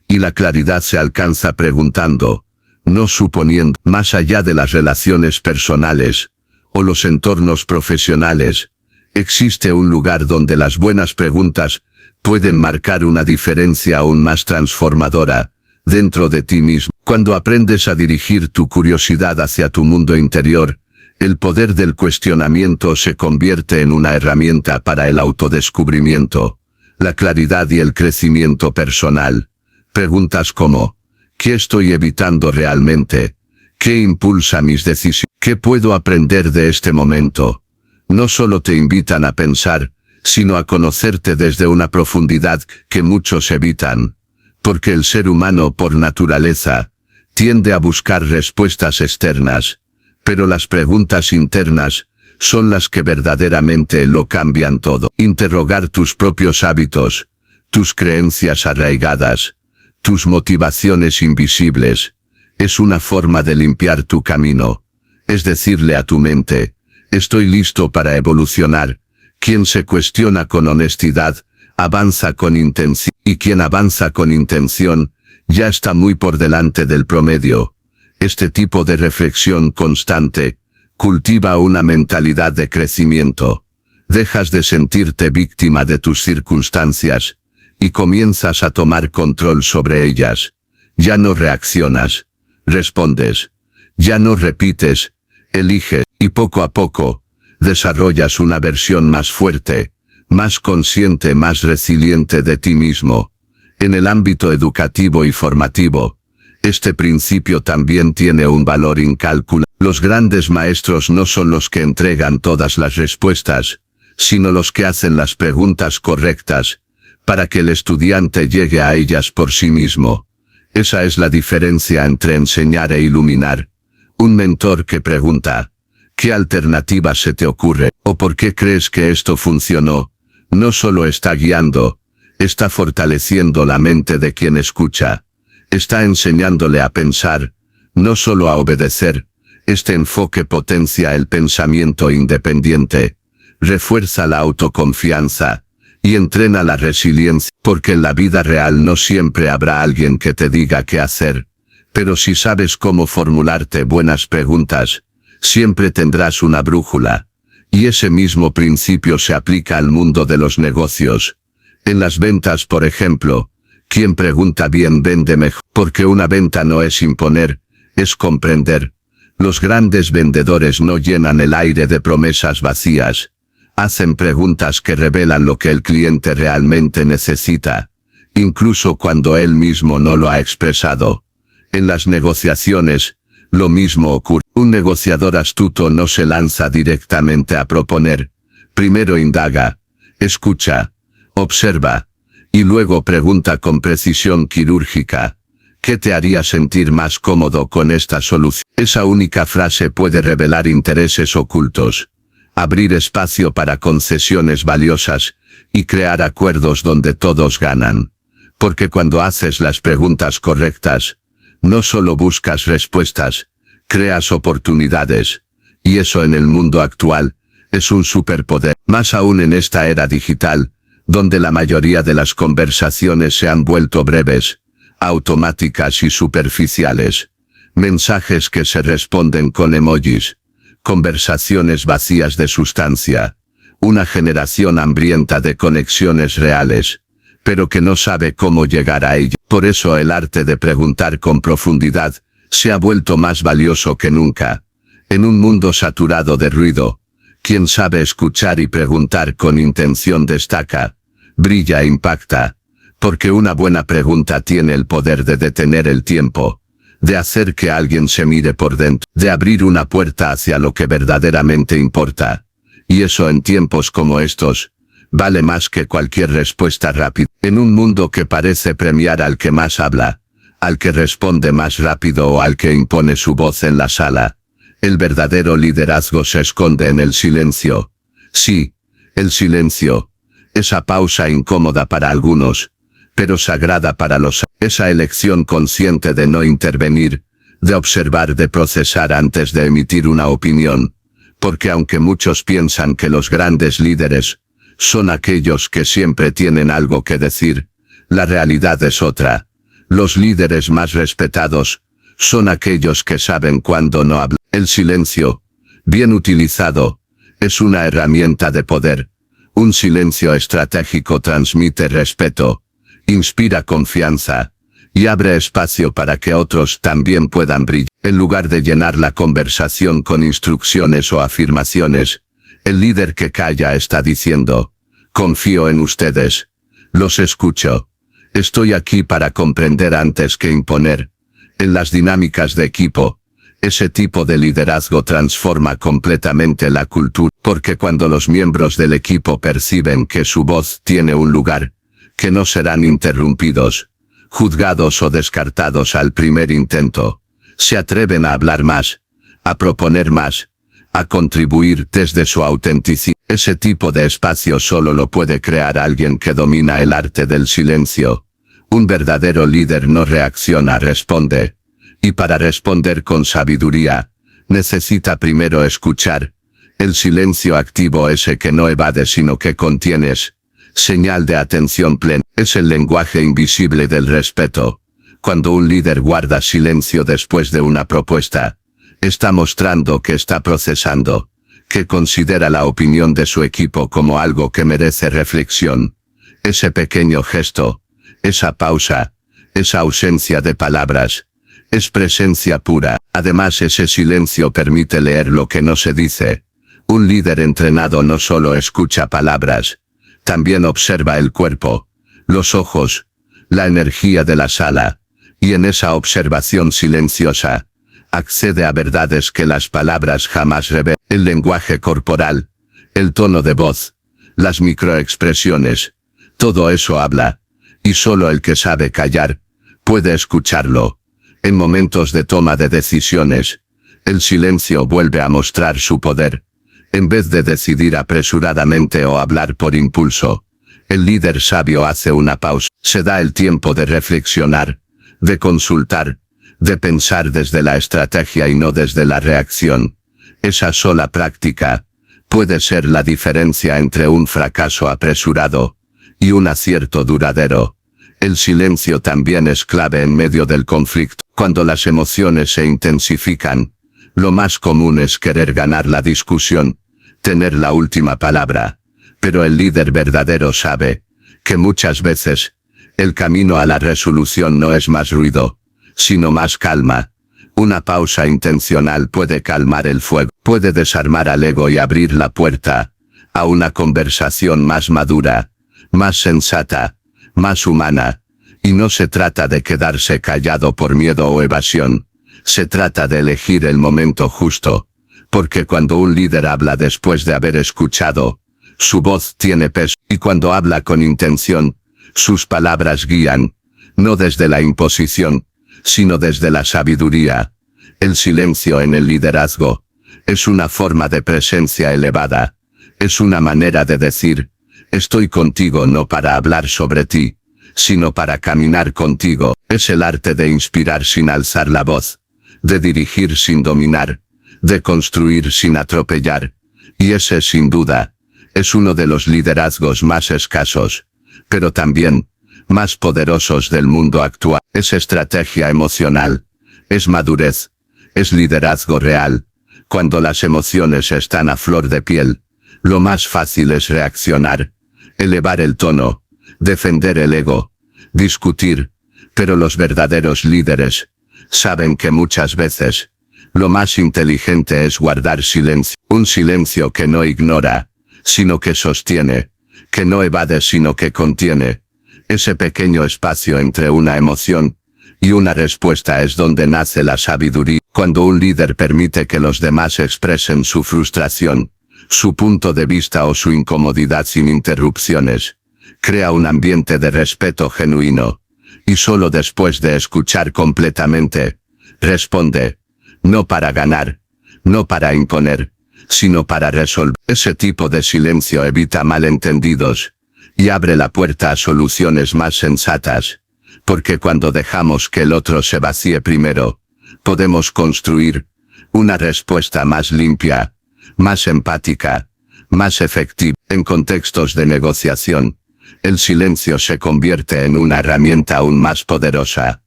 y la claridad se alcanza preguntando, no suponiendo. Más allá de las relaciones personales, o los entornos profesionales, existe un lugar donde las buenas preguntas pueden marcar una diferencia aún más transformadora, dentro de ti mismo. Cuando aprendes a dirigir tu curiosidad hacia tu mundo interior, el poder del cuestionamiento se convierte en una herramienta para el autodescubrimiento, la claridad y el crecimiento personal. Preguntas como, ¿qué estoy evitando realmente? ¿Qué impulsa mis decisiones? ¿Qué puedo aprender de este momento? No solo te invitan a pensar, sino a conocerte desde una profundidad que muchos evitan. Porque el ser humano por naturaleza tiende a buscar respuestas externas, pero las preguntas internas son las que verdaderamente lo cambian todo. Interrogar tus propios hábitos, tus creencias arraigadas, tus motivaciones invisibles, es una forma de limpiar tu camino. Es decirle a tu mente, estoy listo para evolucionar. Quien se cuestiona con honestidad, avanza con intención, y quien avanza con intención, ya está muy por delante del promedio. Este tipo de reflexión constante cultiva una mentalidad de crecimiento. Dejas de sentirte víctima de tus circunstancias, y comienzas a tomar control sobre ellas. Ya no reaccionas, respondes. Ya no repites, eliges, y poco a poco, desarrollas una versión más fuerte, más consciente, más resiliente de ti mismo. En el ámbito educativo y formativo, este principio también tiene un valor incalculable. Los grandes maestros no son los que entregan todas las respuestas, sino los que hacen las preguntas correctas, para que el estudiante llegue a ellas por sí mismo. Esa es la diferencia entre enseñar e iluminar. Un mentor que pregunta, ¿qué alternativa se te ocurre? ¿O por qué crees que esto funcionó? No solo está guiando, está fortaleciendo la mente de quien escucha. Está enseñándole a pensar, no solo a obedecer. Este enfoque potencia el pensamiento independiente, refuerza la autoconfianza, y entrena la resiliencia, porque en la vida real no siempre habrá alguien que te diga qué hacer. Pero si sabes cómo formularte buenas preguntas, siempre tendrás una brújula.
Y ese mismo principio se aplica al mundo de los negocios. En las ventas, por ejemplo, quien pregunta bien vende mejor, porque una venta no es imponer, es comprender. Los grandes vendedores no llenan el aire de promesas vacías. Hacen preguntas que revelan lo que el cliente realmente necesita, incluso cuando él mismo no lo ha expresado. En las negociaciones, lo mismo ocurre. Un negociador astuto no se lanza directamente a proponer. Primero indaga, escucha, observa, y luego pregunta con precisión quirúrgica. ¿Qué te haría sentir más cómodo con esta solución? Esa única frase puede revelar intereses ocultos, abrir espacio para concesiones valiosas, y crear acuerdos donde todos ganan. Porque cuando haces las preguntas correctas, no solo buscas respuestas, creas oportunidades. Y eso en el mundo actual, es un superpoder. Más aún en esta era digital, donde la mayoría de las conversaciones se han vuelto breves, automáticas y superficiales. Mensajes que se responden con emojis. Conversaciones vacías de sustancia. Una generación hambrienta de conexiones reales, pero que no sabe cómo llegar a ello. Por eso el arte de preguntar con profundidad se ha vuelto más valioso que nunca. En un mundo saturado de ruido, quien sabe escuchar y preguntar con intención destaca, brilla e impacta, porque una buena pregunta tiene el poder de detener el tiempo, de hacer que alguien se mire por dentro, de abrir una puerta hacia lo que verdaderamente importa. Y eso en tiempos como estos, vale más que cualquier respuesta rápida. En un mundo que parece premiar al que más habla, al que responde más rápido o al que impone su voz en la sala, el verdadero liderazgo se esconde en el silencio. Sí, el silencio. Esa pausa incómoda para algunos, pero sagrada para los. Esa elección consciente de no intervenir, de observar, de procesar antes de emitir una opinión. Porque aunque muchos piensan que los grandes líderes son aquellos que siempre tienen algo que decir, la realidad es otra. Los líderes más respetados son aquellos que saben cuándo no hablar. El silencio, bien utilizado, es una herramienta de poder. Un silencio estratégico transmite respeto, inspira confianza, y abre espacio para que otros también puedan brillar. En lugar de llenar la conversación con instrucciones o afirmaciones, el líder que calla está diciendo, confío en ustedes, los escucho, estoy aquí para comprender antes que imponer. En las dinámicas de equipo, ese tipo de liderazgo transforma completamente la cultura, porque cuando los miembros del equipo perciben que su voz tiene un lugar, que no serán interrumpidos, juzgados o descartados al primer intento, se atreven a hablar más, a proponer más, a contribuir desde su autenticidad. Ese tipo de espacio solo lo puede crear alguien que domina el arte del silencio. Un verdadero líder no reacciona, responde. Y para responder con sabiduría, necesita primero escuchar. El silencio activo, ese que no evade sino que contienes. Señal de atención plena. Es el lenguaje invisible del respeto. Cuando un líder guarda silencio después de una propuesta, está mostrando que está procesando, que considera la opinión de su equipo como algo que merece reflexión. Ese pequeño gesto, esa pausa, esa ausencia de palabras, es presencia pura. Además, ese silencio permite leer lo que no se dice. Un líder entrenado no solo escucha palabras, también observa el cuerpo, los ojos, la energía de la sala, y en esa observación silenciosa, accede a verdades que las palabras jamás revelan. El lenguaje corporal, el tono de voz, las microexpresiones, todo eso habla, y solo el que sabe callar, puede escucharlo. En momentos de toma de decisiones, el silencio vuelve a mostrar su poder. En vez de decidir apresuradamente o hablar por impulso, el líder sabio hace una pausa, se da el tiempo de reflexionar, de consultar, de pensar desde la estrategia y no desde la reacción. Esa sola práctica puede ser la diferencia entre un fracaso apresurado y un acierto duradero. El silencio también es clave en medio del conflicto. Cuando las emociones se intensifican, lo más común es querer ganar la discusión, tener la última palabra. Pero el líder verdadero sabe que muchas veces el camino a la resolución no es más ruido, sino más calma. Una pausa intencional puede calmar el fuego, puede desarmar al ego y abrir la puerta a una conversación más madura, más sensata, más humana. Y no se trata de quedarse callado por miedo o evasión. Se trata de elegir el momento justo, porque cuando un líder habla después de haber escuchado, su voz tiene peso, y cuando habla con intención, sus palabras guían, no desde la imposición, sino desde la sabiduría. El silencio en el liderazgo es una forma de presencia elevada, es una manera de decir, estoy contigo no para hablar sobre ti, sino para caminar contigo. Es el arte de inspirar sin alzar la voz, de dirigir sin dominar, de construir sin atropellar, y ese sin duda, es uno de los liderazgos más escasos, pero también más poderosos del mundo actual. Es estrategia emocional, es madurez, es liderazgo real. Cuando las emociones están a flor de piel, lo más fácil es reaccionar, elevar el tono, defender el ego, discutir, pero los verdaderos líderes saben que muchas veces lo más inteligente es guardar silencio, un silencio que no ignora, sino que sostiene, que no evade sino que contiene. Ese pequeño espacio entre una emoción y una respuesta es donde nace la sabiduría. Cuando un líder permite que los demás expresen su frustración, su punto de vista o su incomodidad sin interrupciones, crea un ambiente de respeto genuino, y solo después de escuchar completamente, responde, no para ganar, no para imponer, sino para resolver. Ese tipo de silencio evita malentendidos y abre la puerta a soluciones más sensatas, porque cuando dejamos que el otro se vacíe primero, podemos construir una respuesta más limpia, más empática, más efectiva. En contextos de negociación, el silencio se convierte en una herramienta aún más poderosa.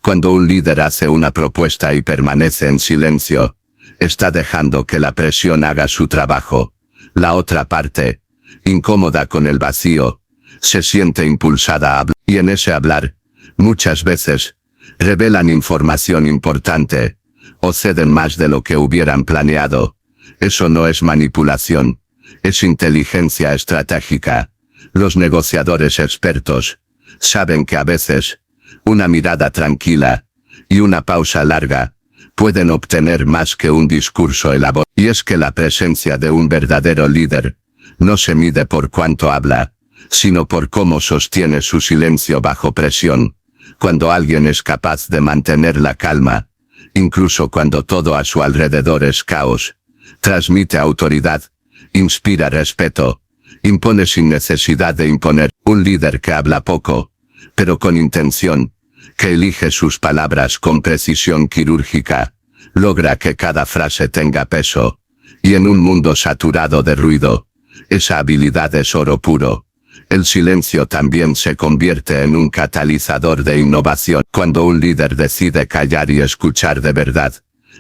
Cuando un líder hace una propuesta y permanece en silencio, está dejando que la presión haga su trabajo. La otra parte, incómoda con el vacío, se siente impulsada a hablar, y en ese hablar, muchas veces, revelan información importante, o ceden más de lo que hubieran planeado. Eso no es manipulación, es inteligencia estratégica. Los negociadores expertos saben que a veces, una mirada tranquila y una pausa larga pueden obtener más que un discurso elaborado. Y es que la presencia de un verdadero líder no se mide por cuánto habla, sino por cómo sostiene su silencio bajo presión. Cuando alguien es capaz de mantener la calma, incluso cuando todo a su alrededor es caos, transmite autoridad, inspira respeto, impone sin necesidad de imponer. Un líder que habla poco, pero con intención, que elige sus palabras con precisión quirúrgica, logra que cada frase tenga peso, y en un mundo saturado de ruido, esa habilidad es oro puro. El silencio también se convierte en un catalizador de innovación. Cuando un líder decide callar y escuchar de verdad,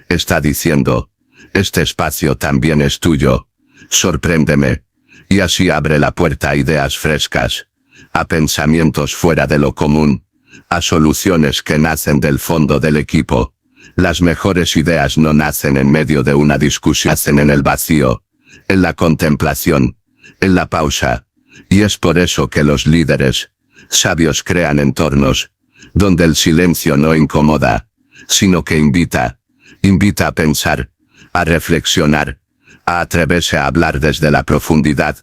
está diciendo, este espacio también es tuyo, sorpréndeme, y así abre la puerta a ideas frescas, a pensamientos fuera de lo común, a soluciones que nacen del fondo del equipo. Las mejores ideas no nacen en medio de una discusión, nacen en el vacío, en la contemplación, en la pausa. Y es por eso que los líderes sabios crean entornos donde el silencio no incomoda, sino que invita a pensar, a reflexionar, a atreverse a hablar desde la profundidad,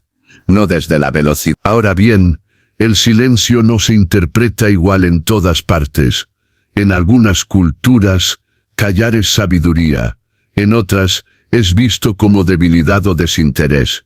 no desde la velocidad.
Ahora bien, el silencio no se interpreta igual en todas partes. En algunas culturas, callar es sabiduría, en otras, es visto como debilidad o desinterés.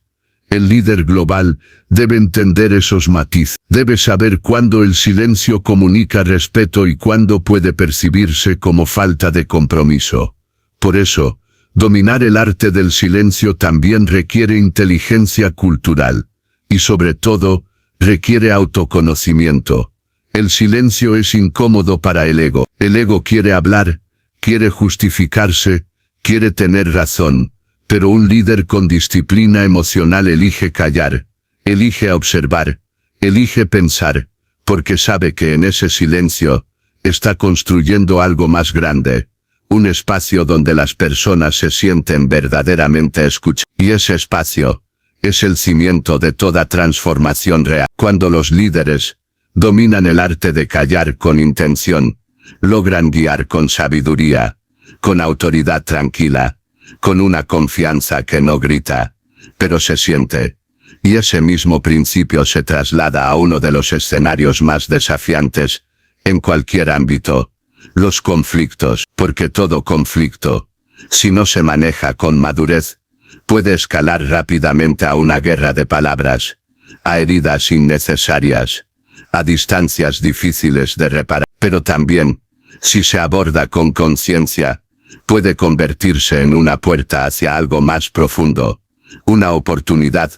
El líder global debe entender esos matices, debe saber cuándo el silencio comunica respeto y cuándo puede percibirse como falta de compromiso. Por eso, dominar el arte del silencio también requiere inteligencia cultural, y sobre todo, requiere autoconocimiento. El silencio es incómodo para el ego. El ego quiere hablar, quiere justificarse, quiere tener razón, Pero un líder con disciplina emocional elige callar, elige observar, elige pensar, porque sabe que en ese silencio está construyendo algo más grande, un espacio donde las personas se sienten verdaderamente escuchadas. Y ese espacio es el cimiento de toda transformación real. Cuando los líderes dominan el arte de callar con intención, logran guiar con sabiduría, con autoridad tranquila, con una confianza que no grita, pero se siente. Y ese mismo principio se traslada a uno de los escenarios más desafiantes, en cualquier ámbito, los conflictos, porque todo conflicto, si no se maneja con madurez, puede escalar rápidamente a una guerra de palabras, a heridas innecesarias, a distancias difíciles de reparar, pero también, si se aborda con conciencia, puede convertirse en una puerta hacia algo más profundo, una oportunidad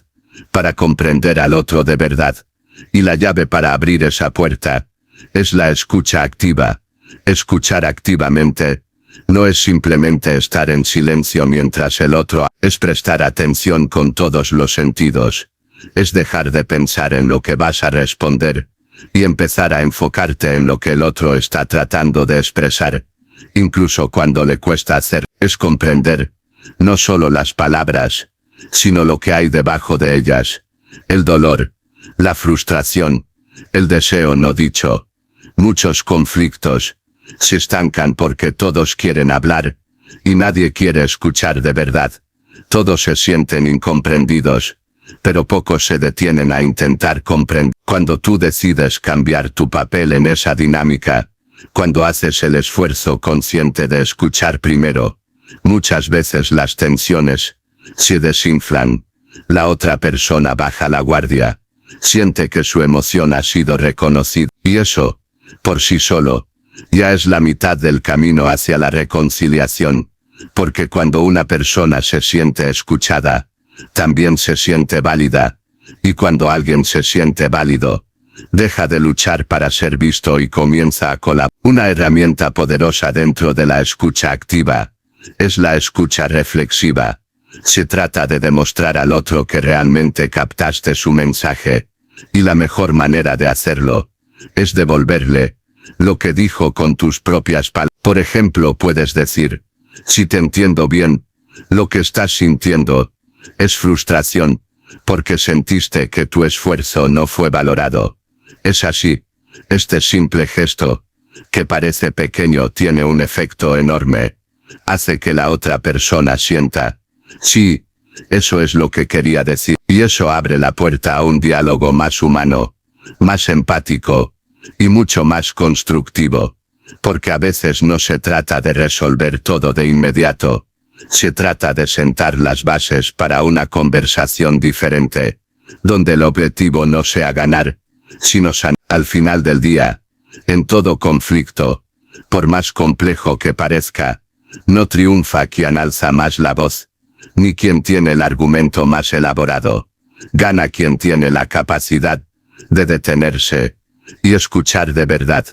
para comprender al otro de verdad, y la llave para abrir esa puerta es la escucha activa. Escuchar activamente no es simplemente estar en silencio mientras el otro, es prestar atención con todos los sentidos, es dejar de pensar en lo que vas a responder, y empezar a enfocarte en lo que el otro está tratando de expresar, incluso cuando le cuesta hacer, es comprender, no solo las palabras, sino lo que hay debajo de ellas, el dolor, la frustración, el deseo no dicho. Muchos conflictos se estancan porque todos quieren hablar, y nadie quiere escuchar de verdad. Todos se sienten incomprendidos, pero pocos se detienen a intentar comprender. Cuando tú decides cambiar tu papel en esa dinámica, cuando haces el esfuerzo consciente de escuchar primero, muchas veces las tensiones se desinflan. La otra persona baja la guardia, siente que su emoción ha sido reconocida, y eso, por sí solo, ya es la mitad del camino hacia la reconciliación, porque cuando una persona se siente escuchada, también se siente válida, y cuando alguien se siente válido, deja de luchar para ser visto y comienza a colaborar. Una herramienta poderosa dentro de la escucha activa es la escucha reflexiva. Se trata de demostrar al otro que realmente captaste su mensaje, y la mejor manera de hacerlo es devolverle lo que dijo con tus propias palabras. Por ejemplo, puedes decir: si te entiendo bien, lo que estás sintiendo es frustración, porque sentiste que tu esfuerzo no fue valorado. Es así. Este simple gesto, que parece pequeño, tiene un efecto enorme. Hace que la otra persona sienta: sí, eso es lo que quería decir. Y eso abre la puerta a un diálogo más humano, más empático, y mucho más constructivo. Porque a veces no se trata de resolver todo de inmediato. Se trata de sentar las bases para una conversación diferente, donde el objetivo no sea ganar, sino sanar. Al final del día, en todo conflicto, por más complejo que parezca, no triunfa quien alza más la voz, ni quien tiene el argumento más elaborado. Gana quien tiene la capacidad de detenerse y escuchar de verdad,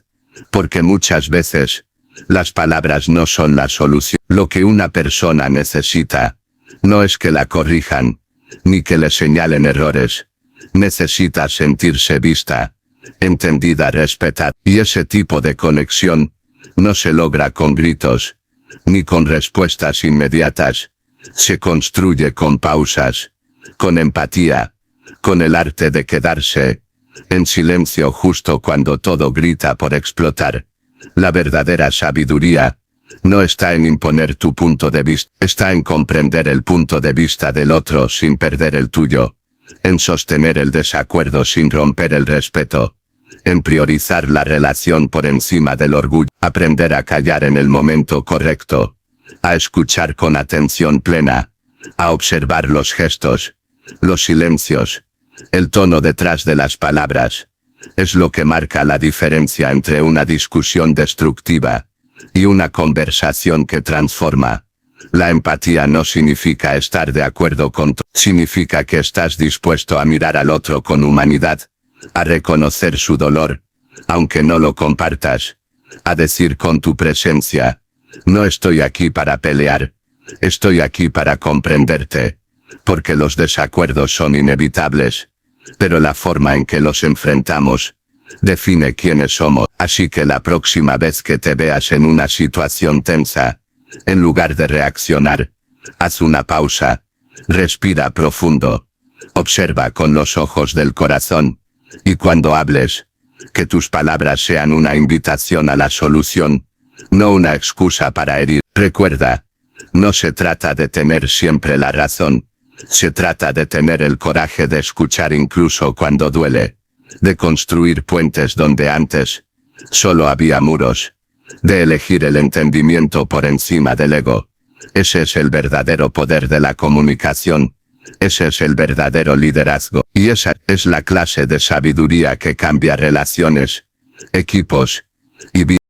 porque muchas veces las palabras no son la solución. Lo que una persona necesita no es que la corrijan, ni que le señalen errores. Necesita sentirse vista, entendida, respetada. Y ese tipo de conexión no se logra con gritos, ni con respuestas inmediatas. Se construye con pausas, con empatía, con el arte de quedarse en silencio justo cuando todo grita por explotar. La verdadera sabiduría no está en imponer tu punto de vista, está en comprender el punto de vista del otro sin perder el tuyo, en sostener el desacuerdo sin romper el respeto, en priorizar la relación por encima del orgullo, aprender a callar en el momento correcto, a escuchar con atención plena, a observar los gestos, los silencios, el tono detrás de las palabras. Es lo que marca la diferencia entre una discusión destructiva y una conversación que transforma. La empatía no significa estar de acuerdo con todo, significa que estás dispuesto a mirar al otro con humanidad, a reconocer su dolor, aunque no lo compartas, a decir con tu presencia: no estoy aquí para pelear,
Estoy aquí para comprenderte. Porque los desacuerdos son inevitables. Pero la forma en que los enfrentamos define quiénes somos. Así que la próxima vez que te veas en una situación tensa, en lugar de reaccionar, haz una pausa, respira profundo, observa con los ojos del corazón, y cuando hables, que tus palabras sean una invitación a la solución, no una excusa para herir. Recuerda, no se trata de tener siempre la razón, se trata de tener el coraje de escuchar incluso cuando duele, de construir puentes donde antes solo había muros, de elegir el entendimiento por encima del ego. Ese es el verdadero poder de la comunicación. Ese es el verdadero liderazgo. Y esa es la clase de sabiduría que cambia relaciones, equipos y vidas.